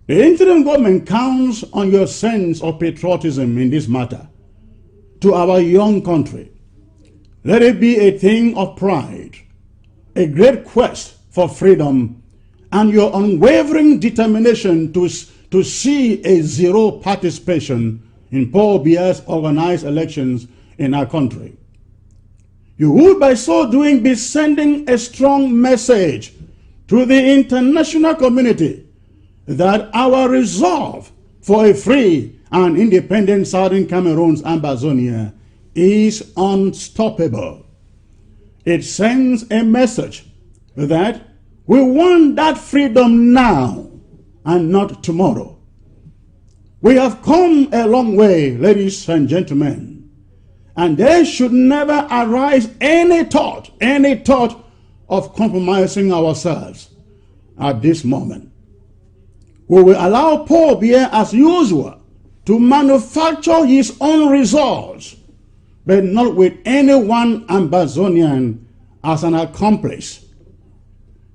the interim government counts on your sense of patriotism in this matter to our young country. Let it be a thing of pride, a great quest for freedom, and your unwavering determination to see a zero participation in Paul Biya's organized elections in our country. You would by so doing be sending a strong message to the international community that our resolve for a free and independent Southern Cameroon's Ambazonia is unstoppable. It sends a message that we want that freedom now and not tomorrow. We have come a long way, ladies and gentlemen, and there should never arise any thought of compromising ourselves at this moment. We will allow Paul Biya as usual to manufacture his own results, but not with any one Ambazonian as an accomplice.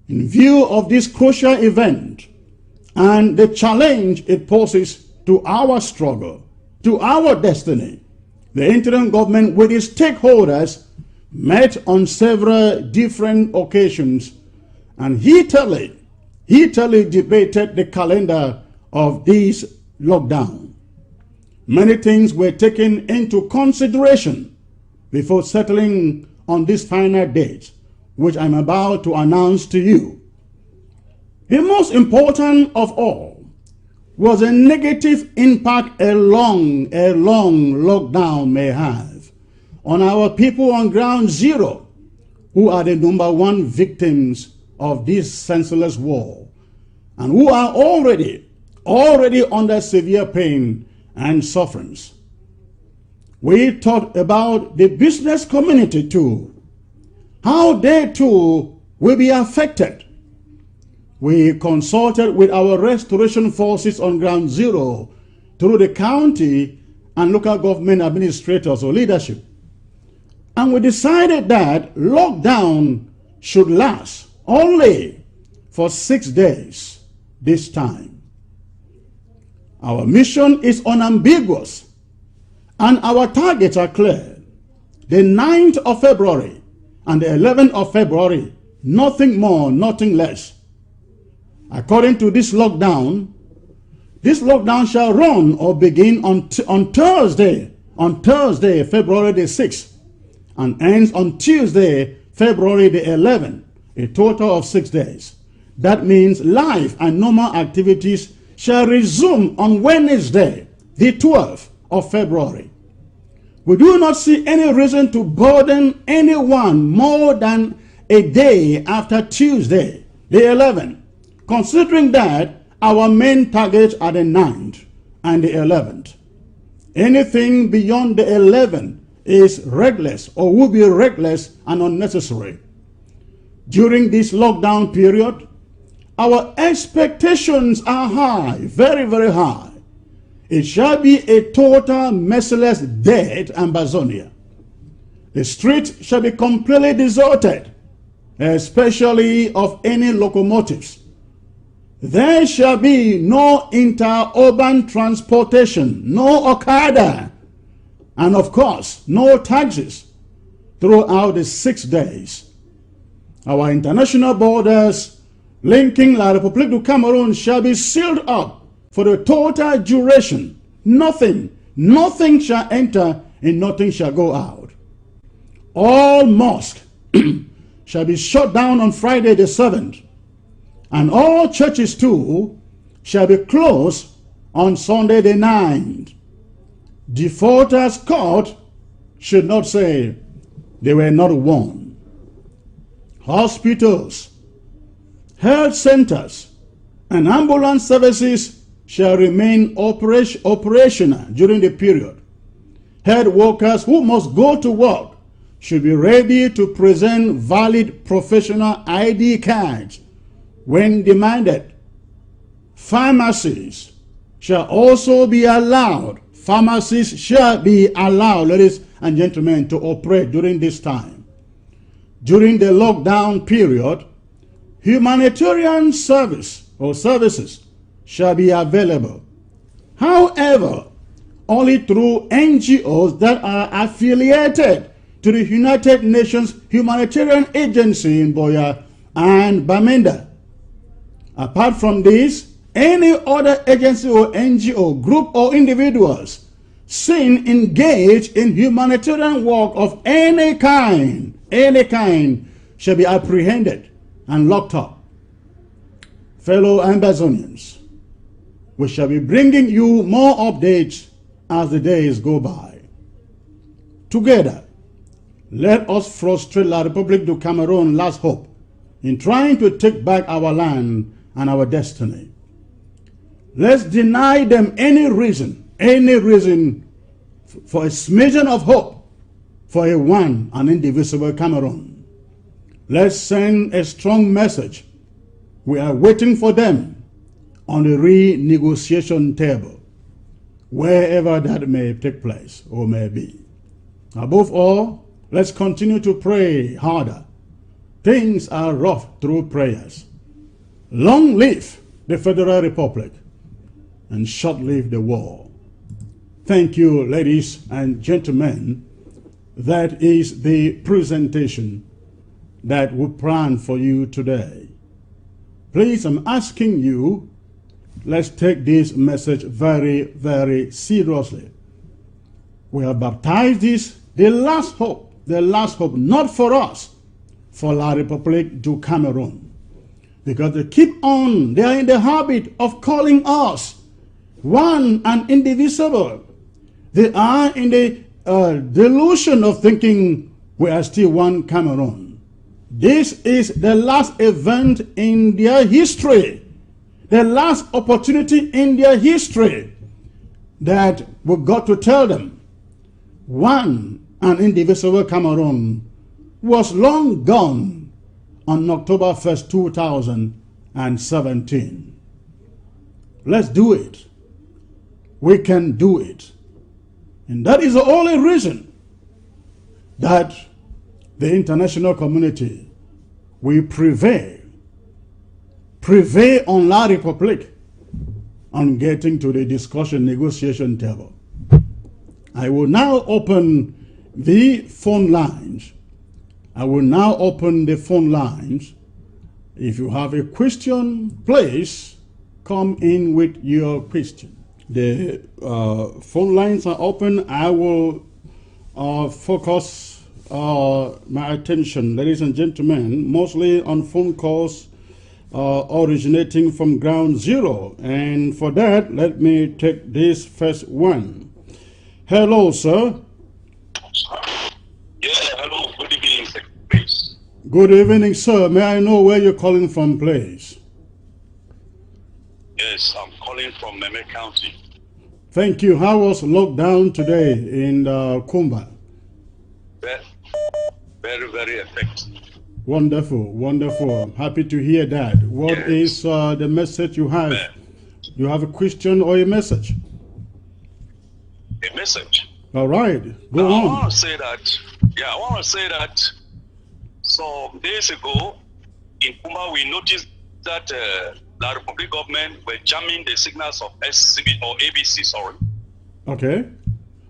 In view of this crucial event and the challenge it poses to our struggle, to our destiny, the interim government with its stakeholders met on several different occasions and heatedly debated the calendar of this lockdown. Many things were taken into consideration before settling on this final date, which I'm about to announce to you. The most important of all was a negative impact a long lockdown may have on our people on ground zero, who are the #1 victims of this senseless war and who are already under severe pain and sufferance. We talked about the business community too, how they too will be affected. We consulted with our restoration forces on ground zero through the county and local government administrators or leadership. And we decided that lockdown should last only for 6 days this time. Our mission is unambiguous and our targets are clear. The 9th of February and the 11th of February, nothing more, nothing less. According to this lockdown shall run or begin on Thursday, February the 6th, and ends on Tuesday, February the 11th, a total of 6 days. That means life and normal activities shall resume on Wednesday, the 12th of February. We do not see any reason to burden anyone more than a day after Tuesday, the 11th, considering that our main targets are the 9th and the 11th. Anything beyond the 11th is reckless or will be reckless and unnecessary. During this lockdown period, our expectations are high, very, very high. It shall be a total merciless dead Ambazonia. The street shall be completely deserted, especially of any locomotives. There shall be no interurban transportation, no Okada, and of course, no taxis throughout the 6 days. Our international borders linking La République du Cameroon shall be sealed up for the total duration. Nothing shall enter and nothing shall go out. All mosques shall be shut down on Friday the 7th. And all churches too shall be closed on Sunday the 9th. Defaulters court should not say, they were not warned. Hospitals, health centers, and ambulance services shall remain operational during the period. Health workers who must go to work should be ready to present valid professional ID cards when demanded. Pharmacies shall also be allowed. Pharmacies shall be allowed, ladies and gentlemen, to operate during this time. During the lockdown period, humanitarian service or services shall be available. However, only through NGOs that are affiliated to the United Nations Humanitarian Agency in Boya and Bamenda. Apart from this, any other agency or NGO, group or individuals seen engaged in humanitarian work of any kind shall be apprehended and locked up. Fellow Ambazonians, we shall be bringing you more updates as the days go by. Together, let us frustrate La République du Cameroon's last hope in trying to take back our land and our destiny. Let's deny them any reason for a smidgen of hope for a one and indivisible Cameroon. Let's send a strong message. We are waiting for them on the renegotiation table, wherever that may take place or may be. Above all, let's continue to pray harder. Things are rough through prayers. Long live the Federal Republic and short live the war. Thank you, ladies and gentlemen. That is the presentation that we plan for you today. Please, I'm asking you, let's take this message very, very seriously. We have baptized this, the last hope, not for us, for La République du Cameroon. Because they are in the habit of calling us one and indivisible. They are in the delusion of thinking we are still one Cameroon. This is the last event in their history, the last opportunity in their history that we've got to tell them one and indivisible Cameroon was long gone on October 1st, 2017. Let's do it. We can do it. And that is the only reason that the international community will prevail on La République on getting to the discussion negotiation table. I will now open the phone lines. If you have a question, please come in with your question. The phone lines are open. I will focus my attention, ladies and gentlemen, mostly on phone calls originating from ground zero. And for that, let me take this first one. Hello, sir. Yeah, hello. Good evening, please. Good evening, sir. May I know where you're calling from, please? Yes, I'm calling from Meme County. Thank you. How was lockdown today in Kumba? Very, very effective. Wonderful, wonderful. I'm happy to hear that. What is the message you have? You have a question or a message? A message. All right, go on. I want to say that, some days ago in Kumba, we noticed that La République government were jamming the signals of SCB or ABC, sorry. Okay.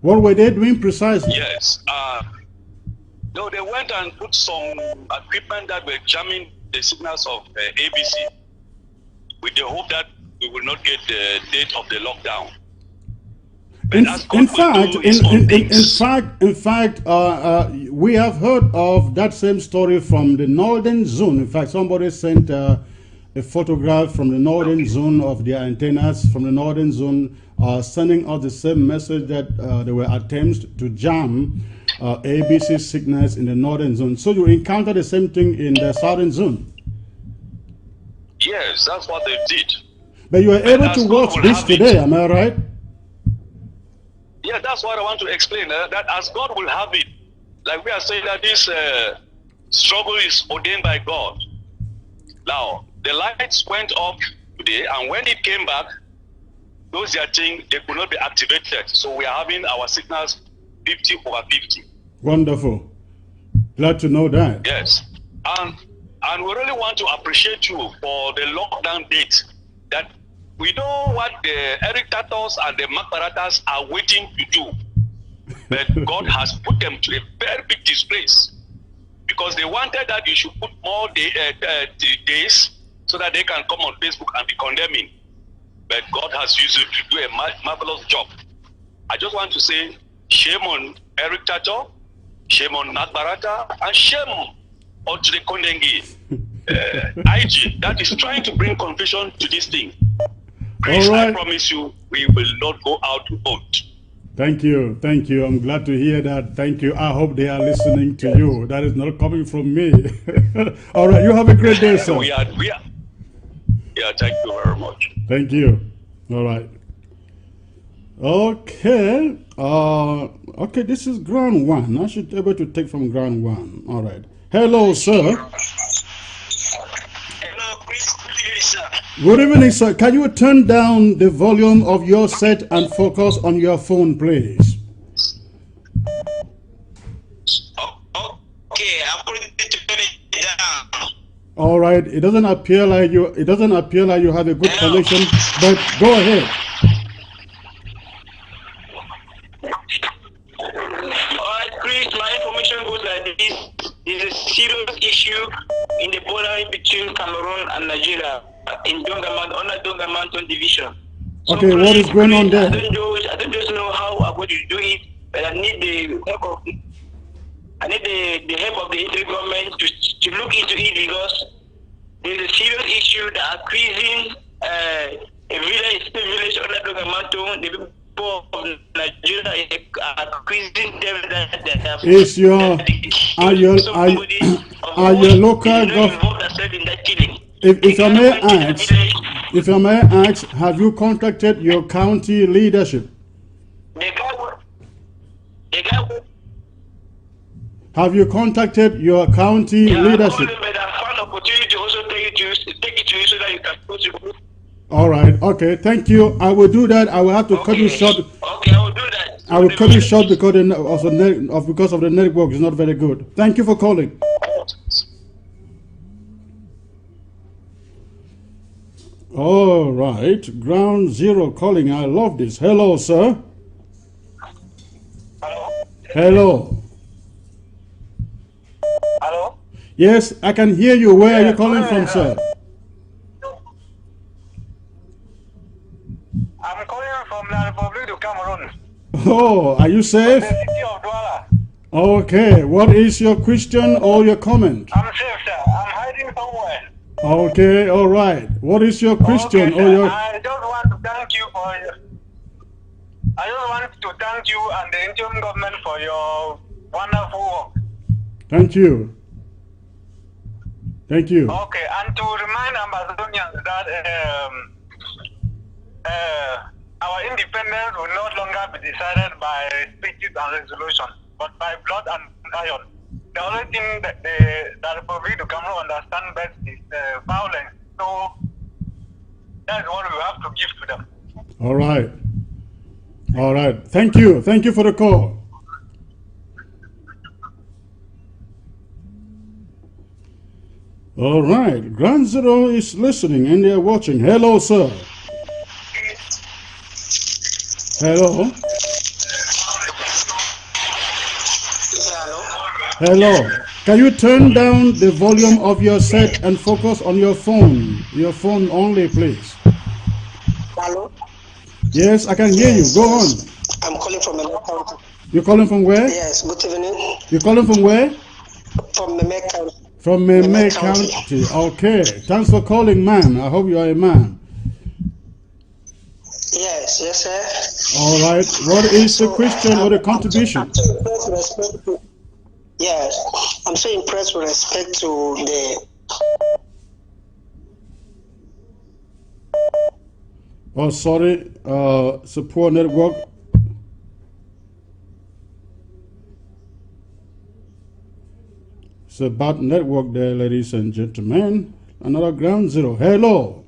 What were they doing precisely? Yes. No, they went and put some equipment that were jamming the signals of ABC with the hope that we will not get the date of the lockdown. In fact, we have heard of that same story from the northern zone. In fact, somebody sent a photograph from the northern zone of their antennas from the northern zone, sending out the same message that there were attempts to jam ABC signals in the northern zone. So you encounter the same thing in the southern zone? Yes, that's what they did. But you were able to watch this today, am I right? Yeah, that's what I want to explain. That as God will have it, like we are saying that this struggle is ordained by God. Now, the lights went off today, and when it came back, those are things, they could not be activated. So we are having our signals 50/50. Wonderful. Glad to know that. Yes. And we really want to appreciate you for the lockdown date. That we know what the irritators and the macparatas are waiting to do. But God has put them to a very big disgrace. Because they wanted that you should put more days so that they can come on Facebook and be condemning. But God has used you to do a marvelous job. I just want to say, shame on Eric Tato, shame on Nat Barata, and shame on the Kondengi IG that is trying to bring confusion to this thing. Please, all right. I promise you, we will not go out to vote. Thank you. Thank you. I'm glad to hear that. Thank you. I hope they are listening to you. That is not coming from me. All right. You have a great day, sir. We are. Yeah, thank you very much. Thank you. All right. Okay. Okay, this is ground one. I should be able to take from ground one. All right. Hello, sir. Hello, Chris. Good evening, sir. Good evening, sir. Can you turn down the volume of your set and focus on your phone, please? Okay, I'm going to turn it down. All right. It doesn't appear like you. It doesn't appear like you have a good connection. But go ahead. Alright, Chris, my information goes like this. There's a serious issue in the border between Cameroon and Nigeria in Dongaman, under Dongamanton division. So Okay, what is going on there? I don't just know how I'm going to do it, but I need the help of the Israeli government to look into it, because there's a serious issue that are increasing a village under Dongamanton. The people of Nigeria are increasing them. Is your local government? If I may ask, have you contacted your county leadership? Have you contacted your county leadership? All right. Okay. Thank you. I will do that. I will have to cut you short. Okay, I will do that. I will cut you short because of the network is not very good. Thank you for calling. All right. Ground zero calling. I love this. Hello, sir. Hello? Hello. Hello? Yes, I can hear you. Where are you calling from, sir? I'm calling from the Republic of Cameroon. Oh, are you safe? The city of Douala. Okay. What is your question or your comment? I'm safe, sir. I'm hiding somewhere. Okay. All right. What is your question Okay, or your? I just want to thank you and the interim government for your wonderful work. Thank you. Thank you. Okay, and to remind Ambazonians that our independence will no longer be decided by speeches and resolutions, but by blood and iron. The only thing that the Republic of Cameroon understand best is violence. So that's what we have to give to them. All right. All right. Thank you. Thank you for the call. All right. Ground Zero is listening and they're watching. Hello, sir. Hello. Hello. Can you turn down the volume of your set and focus on your phone? Your phone only, please. Hello? Yes, I can hear you. Go on. I'm calling from Meme County. You're calling from where? Yes, good evening. You're calling from where? From Meme County. From Meme County. Okay. Thanks for calling, man. I hope you are a man. Yes, yes, sir. All right. What is the question or the contribution? I'm so impressed with respect to, yes, I'm so impressed with respect to the. Oh, sorry. It's a poor network. It's a bad network there, ladies and gentlemen. Another ground zero. Hello.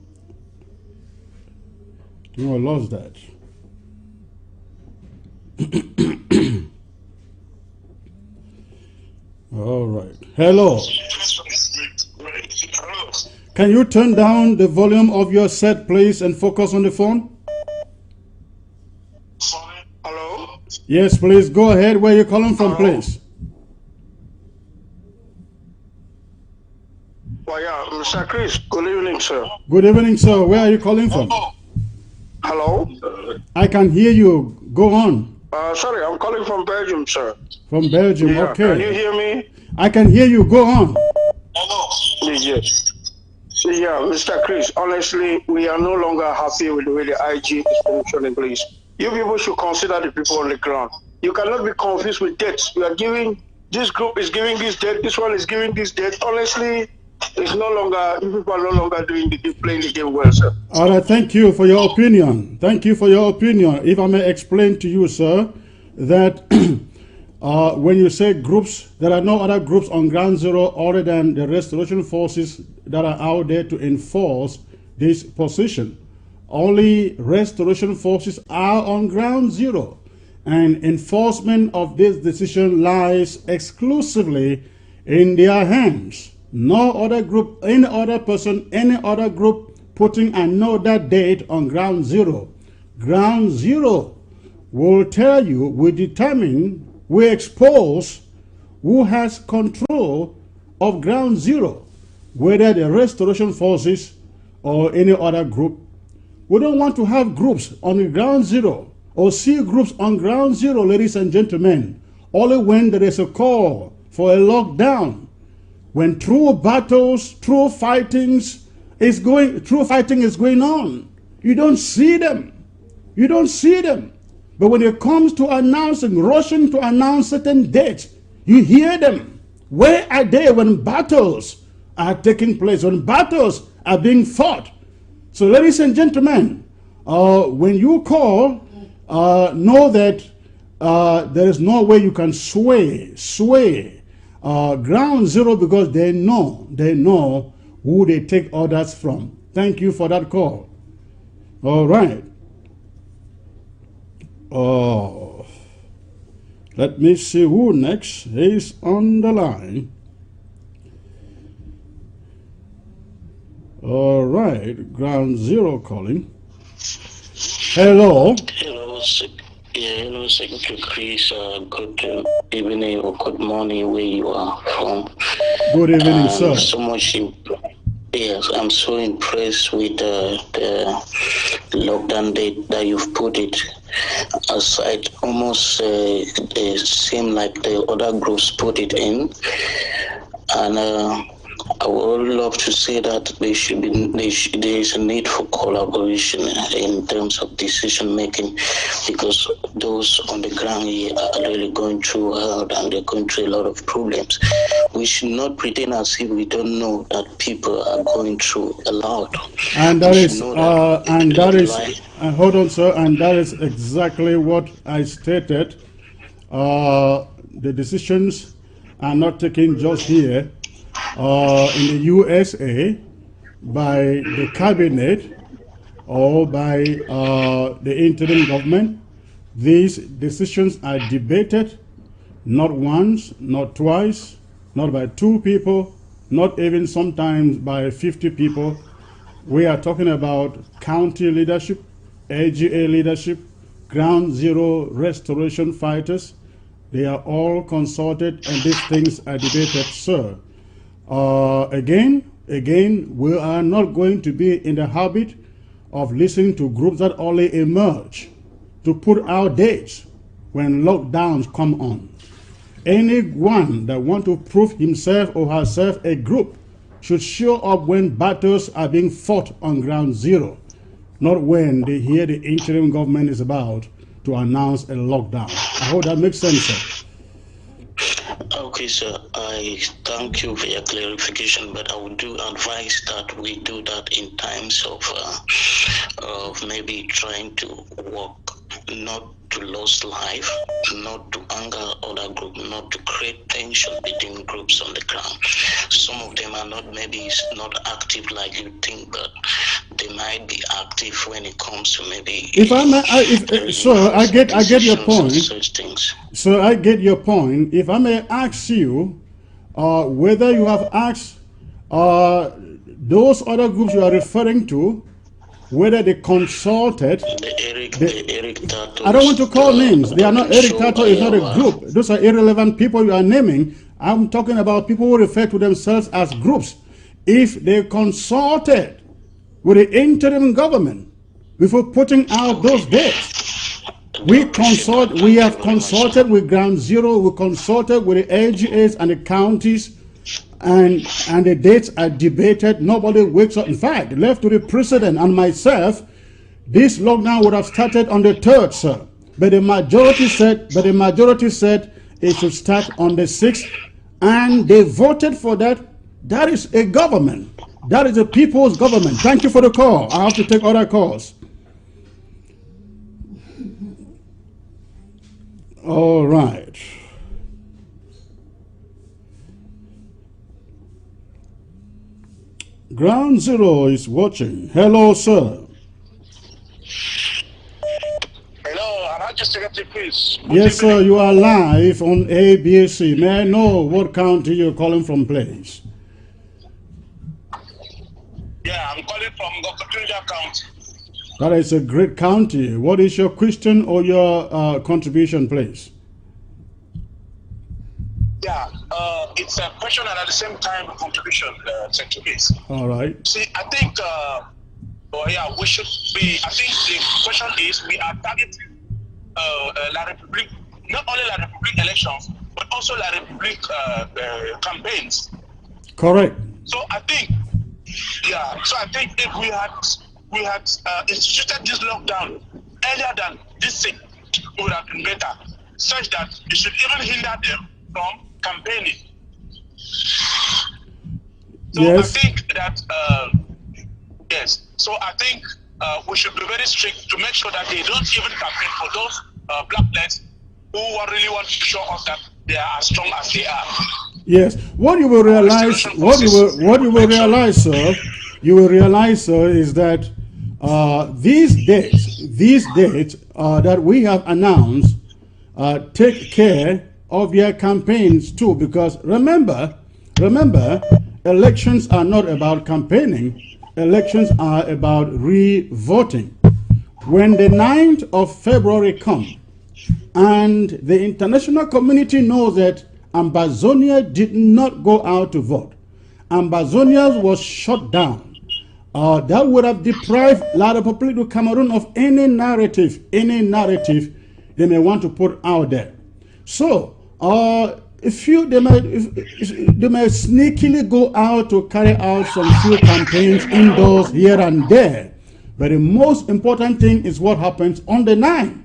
I think I lost that. All right. Hello. Can you turn down the volume of your set, please, and focus on the phone? Hello? Yes, please. Go ahead. Where are you calling from, please? Well, yeah, Mr. Chris, good evening, sir. Good evening, sir. Where are you calling from? Hello? I can hear you. Go on. Sorry, I'm calling from Belgium, sir. From Belgium, Yeah, okay. can you hear me? I can hear you. Go on. Yes. Yeah, Mr. Chris, honestly, we are no longer happy with the way the IG is functioning, please. You people should consider the people on the ground. You cannot be confused with dates. You are giving, this group is giving this date, this one is giving this date. Honestly, it's no longer, you people are no longer playing the game well, sir. All right, thank you for your opinion. Thank you for your opinion. If I may explain to you, sir, that when you say groups, there are no other groups on ground zero other than the restoration forces that are out there to enforce this position. Only restoration forces are on ground zero, and enforcement of this decision lies exclusively in their hands. No other group, any other person, any other group putting another date on ground zero. Ground zero will tell you, we determine, we expose who has control of ground zero, whether the restoration forces or any other group. We don't want to have groups on the ground zero or see groups on ground zero, ladies and gentlemen, only when there is a call for a lockdown. When true battles, true fighting is going on. You don't see them. You don't see them. But when it comes to announcing, rushing to announce certain dates, you hear them. Where are they when battles are taking place, when battles are being fought? So, ladies and gentlemen, when you call, know that there is no way you can sway ground zero, because they know who they take orders from. Thank you for that call. All right. Let me see who next is on the line. All right, ground zero calling. Hello. Hello, hello, Secretary Chris. Good evening or good morning, where you are from. Good evening, sir. So much. Yes, I'm so impressed with the lockdown date that you've put it aside. Almost seem like the other groups put it in, and I would love to say that there is a need for collaboration in terms of decision making, because those on the ground here are really going through hell and they're going through a lot of problems. We should not pretend as if we don't know that people are going through a lot. And that is, hold on, sir, and that is exactly what I stated. The decisions are not taken just here. In the USA by the cabinet or by the interim government. These decisions are debated not once, not twice, not by 2 people, not even sometimes by 50 people. We are talking about county leadership, AGA leadership, ground zero restoration fighters. They are all consulted and these things are debated, sir. Again, we are not going to be in the habit of listening to groups that only emerge to put out dates when lockdowns come on. Anyone that wants to prove himself or herself a group should show up when battles are being fought on ground zero. not when they hear the interim government is about to announce a lockdown. I hope that makes sense, sir. Okay, sir. I thank you for your clarification, but I would do advise that we do that in times of maybe trying to work, not to lose life, not to anger other group, not to create tension between groups on the ground. Some of them are maybe not active like you think, but they might be active when it comes to maybe. If I may, sir, I get your point. Such things. So I get your point. If I may ask you, whether you have asked those other groups you are referring to, whether they consulted. I don't want to call names. They are not. Eric Tato is not a group. Those are irrelevant people you are naming. I'm talking about people who refer to themselves as groups. If they consulted with the interim government before putting out those dates, we have consulted with Ground Zero, we consulted with the LGAs and the counties, and the dates are debated. Nobody wakes up. In fact, left to the president and myself, this lockdown would have started on the 3rd, sir. But the majority said it should start on the 6th, and they voted for that. That is a government. That is a people's government. Thank you for the call. I have to take other calls. All right. Ground Zero is watching. Hello, sir. Hello, I'm just Secretary, please. Yes, sir. You are live on ABC. May I know what county you're calling from, please? Yeah, I'm calling from Gokotunja County. That is a great county. What is your question or your contribution, please? Yeah, it's a question and at the same time a contribution, Secretary, please. All right. See, I think, we should be, I think the question is we are targeting La Republique, not only La Republique elections, but also La Republique campaigns. Correct. So I think if we had instituted this lockdown earlier than this thing, it would have been better, such that it should even hinder them from campaigning. So yes. I think that yes. So I think we should be very strict to make sure that they don't even campaign for those blacklegs who really want to show us that they are as strong as they are. Yes. What you will realize, sir, is that these dates that we have announced take care of their campaigns too, because remember, elections are not about campaigning. Elections are about re-voting. When the 9th of February comes and the international community knows that Ambazonia did not go out to vote, Ambazonia was shut down, that would have deprived La Republique du Cameroon of any narrative they may want to put out there. So, they may sneakily go out to carry out some few campaigns indoors here and there. But the most important thing is what happens on the 9th.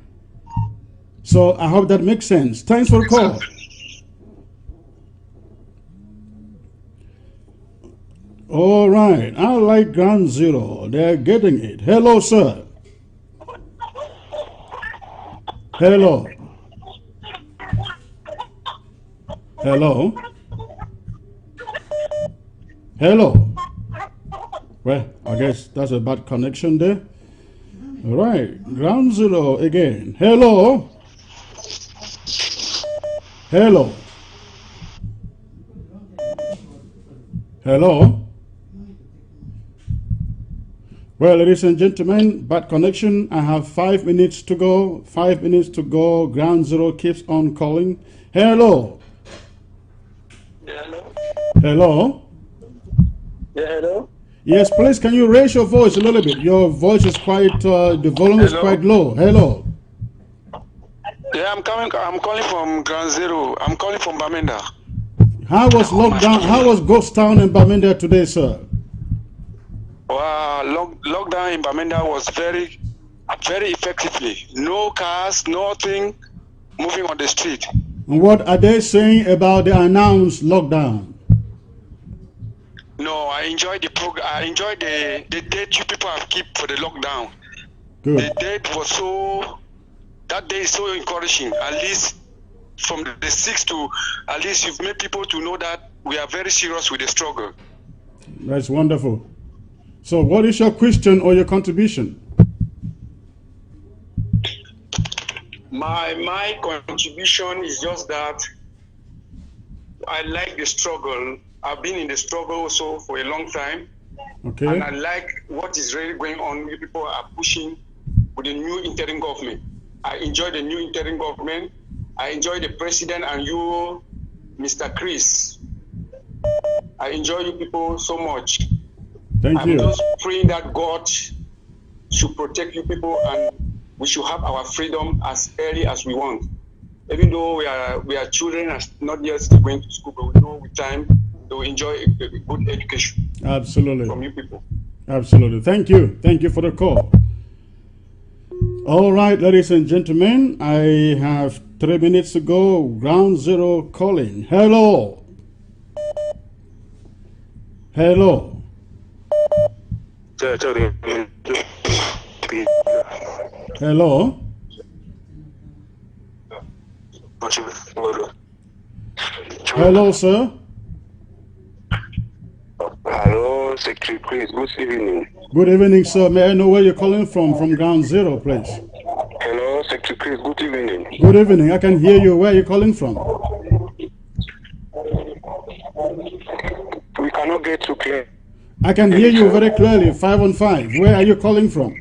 So I hope that makes sense. Thanks for the call. All right. I like Ground Zero. They're getting it. Hello, sir. Hello. Hello. Hello. Well, I guess that's a bad connection there. All right. Ground Zero again. Hello. Hello. Hello. Well, ladies and gentlemen, bad connection. I have 5 minutes to go. 5 minutes to go. Ground Zero keeps on calling. Hello. Hello. Hello. Yeah, hello. Yes, please. Can you raise your voice a little bit? Your voice is quite. The volume is quite low. Hello. Yeah, I'm calling from Ground Zero. I'm calling from Bamenda. How was lockdown? How was Ghost Town in Bamenda today, sir? Lockdown in Bamenda was very effectively. No cars, nothing moving on the street. And what are they saying about the announced lockdown? No, I enjoyed the program. I enjoyed the date you people have kept for the lockdown. Good. The date was that day is so encouraging. At least from the 6th to, at least you've made people to know that we are very serious with the struggle. That's wonderful. So what is your question or your contribution? My contribution is just that I like the struggle. I've been in the struggle also for a long time. Okay. And I like what is really going on. You people are pushing with the new interim government. I enjoy the new interim government. I enjoy the president and you, Mr. Chris. I enjoy you people so much. Thank you. I'm just praying that God should protect you people and we should have our freedom as early as we want. Even though we are children and not yet still going to school, but we know with time to enjoy a good education. Absolutely. From you people. Absolutely. Thank you. Thank you for the call. All right, ladies and gentlemen, I have 3 minutes to go. Ground Zero calling. Hello. Hello. Hello. Hello, sir. Hello, Secretary Chris. Good evening. Good evening, sir. May I know where you're calling from Ground Zero, please? Hello, Secretary Chris. Good evening. Good evening. I can hear you. Where are you calling from? We cannot get too clear. I can hear you very clearly, 5 on 5. Where are you calling from?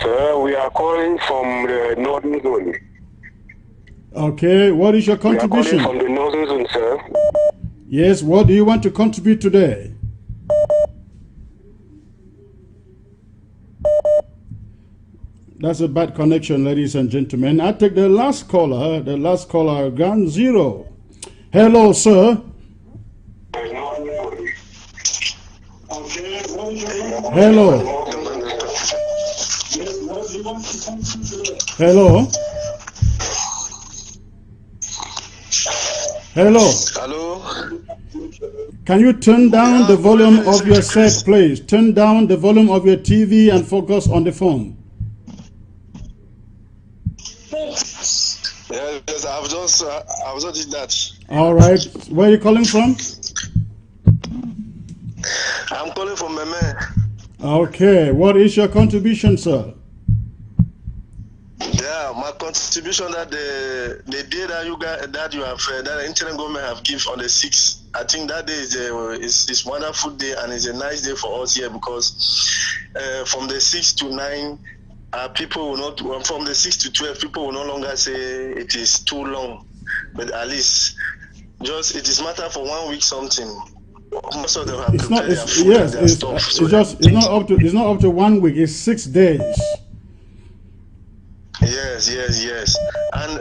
Sir, we are calling from the northern zone. Okay, what is your contribution? We are calling from the northern zone, sir. Yes, what do you want to contribute today? That's a bad connection, ladies and gentlemen. I take the last caller, Ground Zero. Hello, sir. Hello. Hello. Hello. Hello. Can you turn down the volume of your set, please? Turn down the volume of your TV and focus on the phone. Yes, I've just did that. All right. Where are you calling from? I'm calling from Meme. Okay. What is your contribution, sir? Yeah, my contribution that the day that the interim government have given on the 6th, I think that day is wonderful day and it's a nice day for us here because from the 6th to 9, people will not. From the 6th to 12, people will no longer say it is too long, but at least just it is matter for 1 week something. Most of them have prepared their food and their stuff. It's not up to 1 week. It's 6 days. Yes. And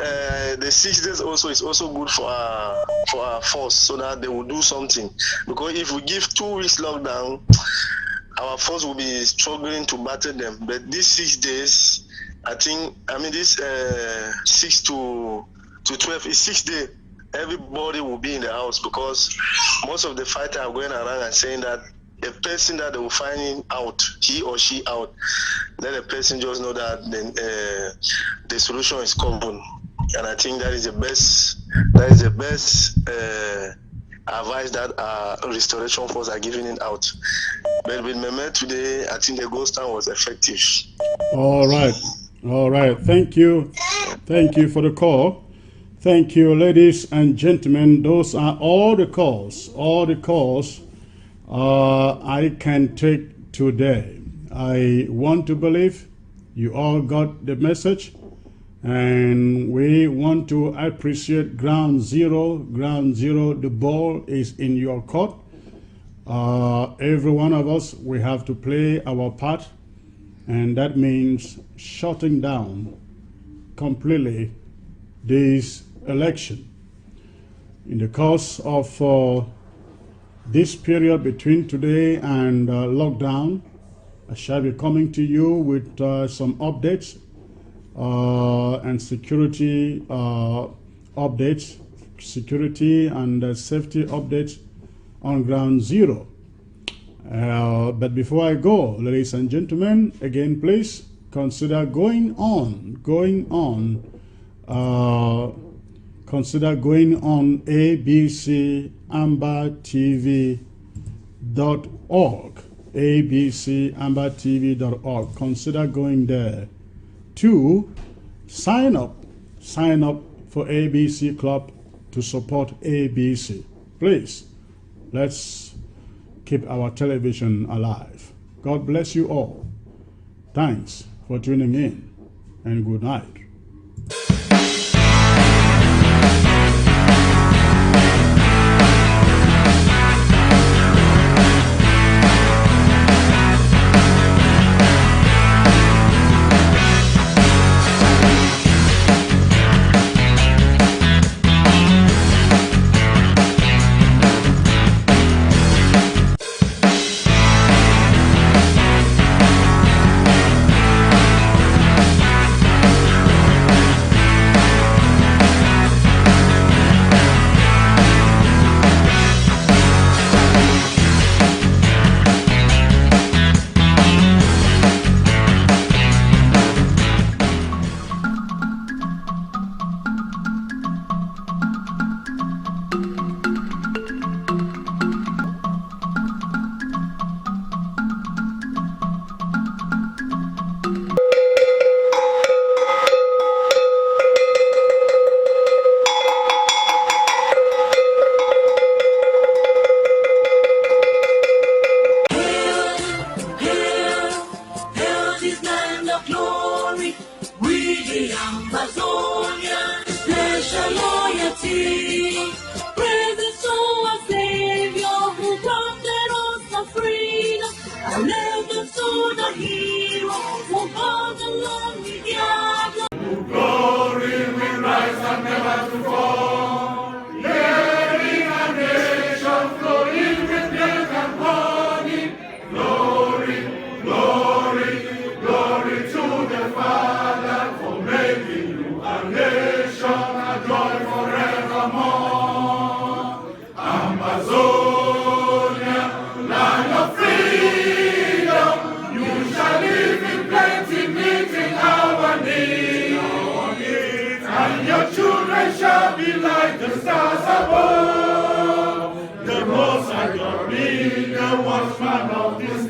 the 6 days also is also good for our force so that they will do something. Because if we give 2 weeks lockdown, our force will be struggling to battle them. But these 6 days, this 6 to 12 is 6 days. Everybody will be in the house because most of the fighters are going around and saying that a person that they will find out, he or she out, let the person just know that the solution is common. And I think that is the best advice that restoration force are giving it out. But with Meme today, I think the ghost town was effective. All right. Thank you for the call. Thank you, ladies and gentlemen. Those are all the calls I can take today. I want to believe you all got the message, and we want to appreciate Ground Zero. Ground Zero, the ball is in your court. Every one of us, we have to play our part, and that means shutting down completely this election. In the course of This period between today and lockdown, I shall be coming to you with some updates and security updates, security and safety updates on ground zero. But before I go, ladies and gentlemen, again, please consider going on abcambertv.org, abcambertv.org. Consider going there to sign up for ABC Club to support ABC. Please, let's keep our television alive. God bless you all. Thanks for tuning in, and good night. Ambazonia, special loyalty. Praises to our Savior who granted us the freedom. And legends to the hero who fought along with Yahweh. Glory will rise and never to fall. Hearing a nation flowing with milk and honey. Glory, glory, glory to the Father for making you a nation, a joy forevermore. Ambazonia, land of freedom, you shall live in plenty, meeting our needs. And your children shall be like the stars above. The Most High God be the watchman of this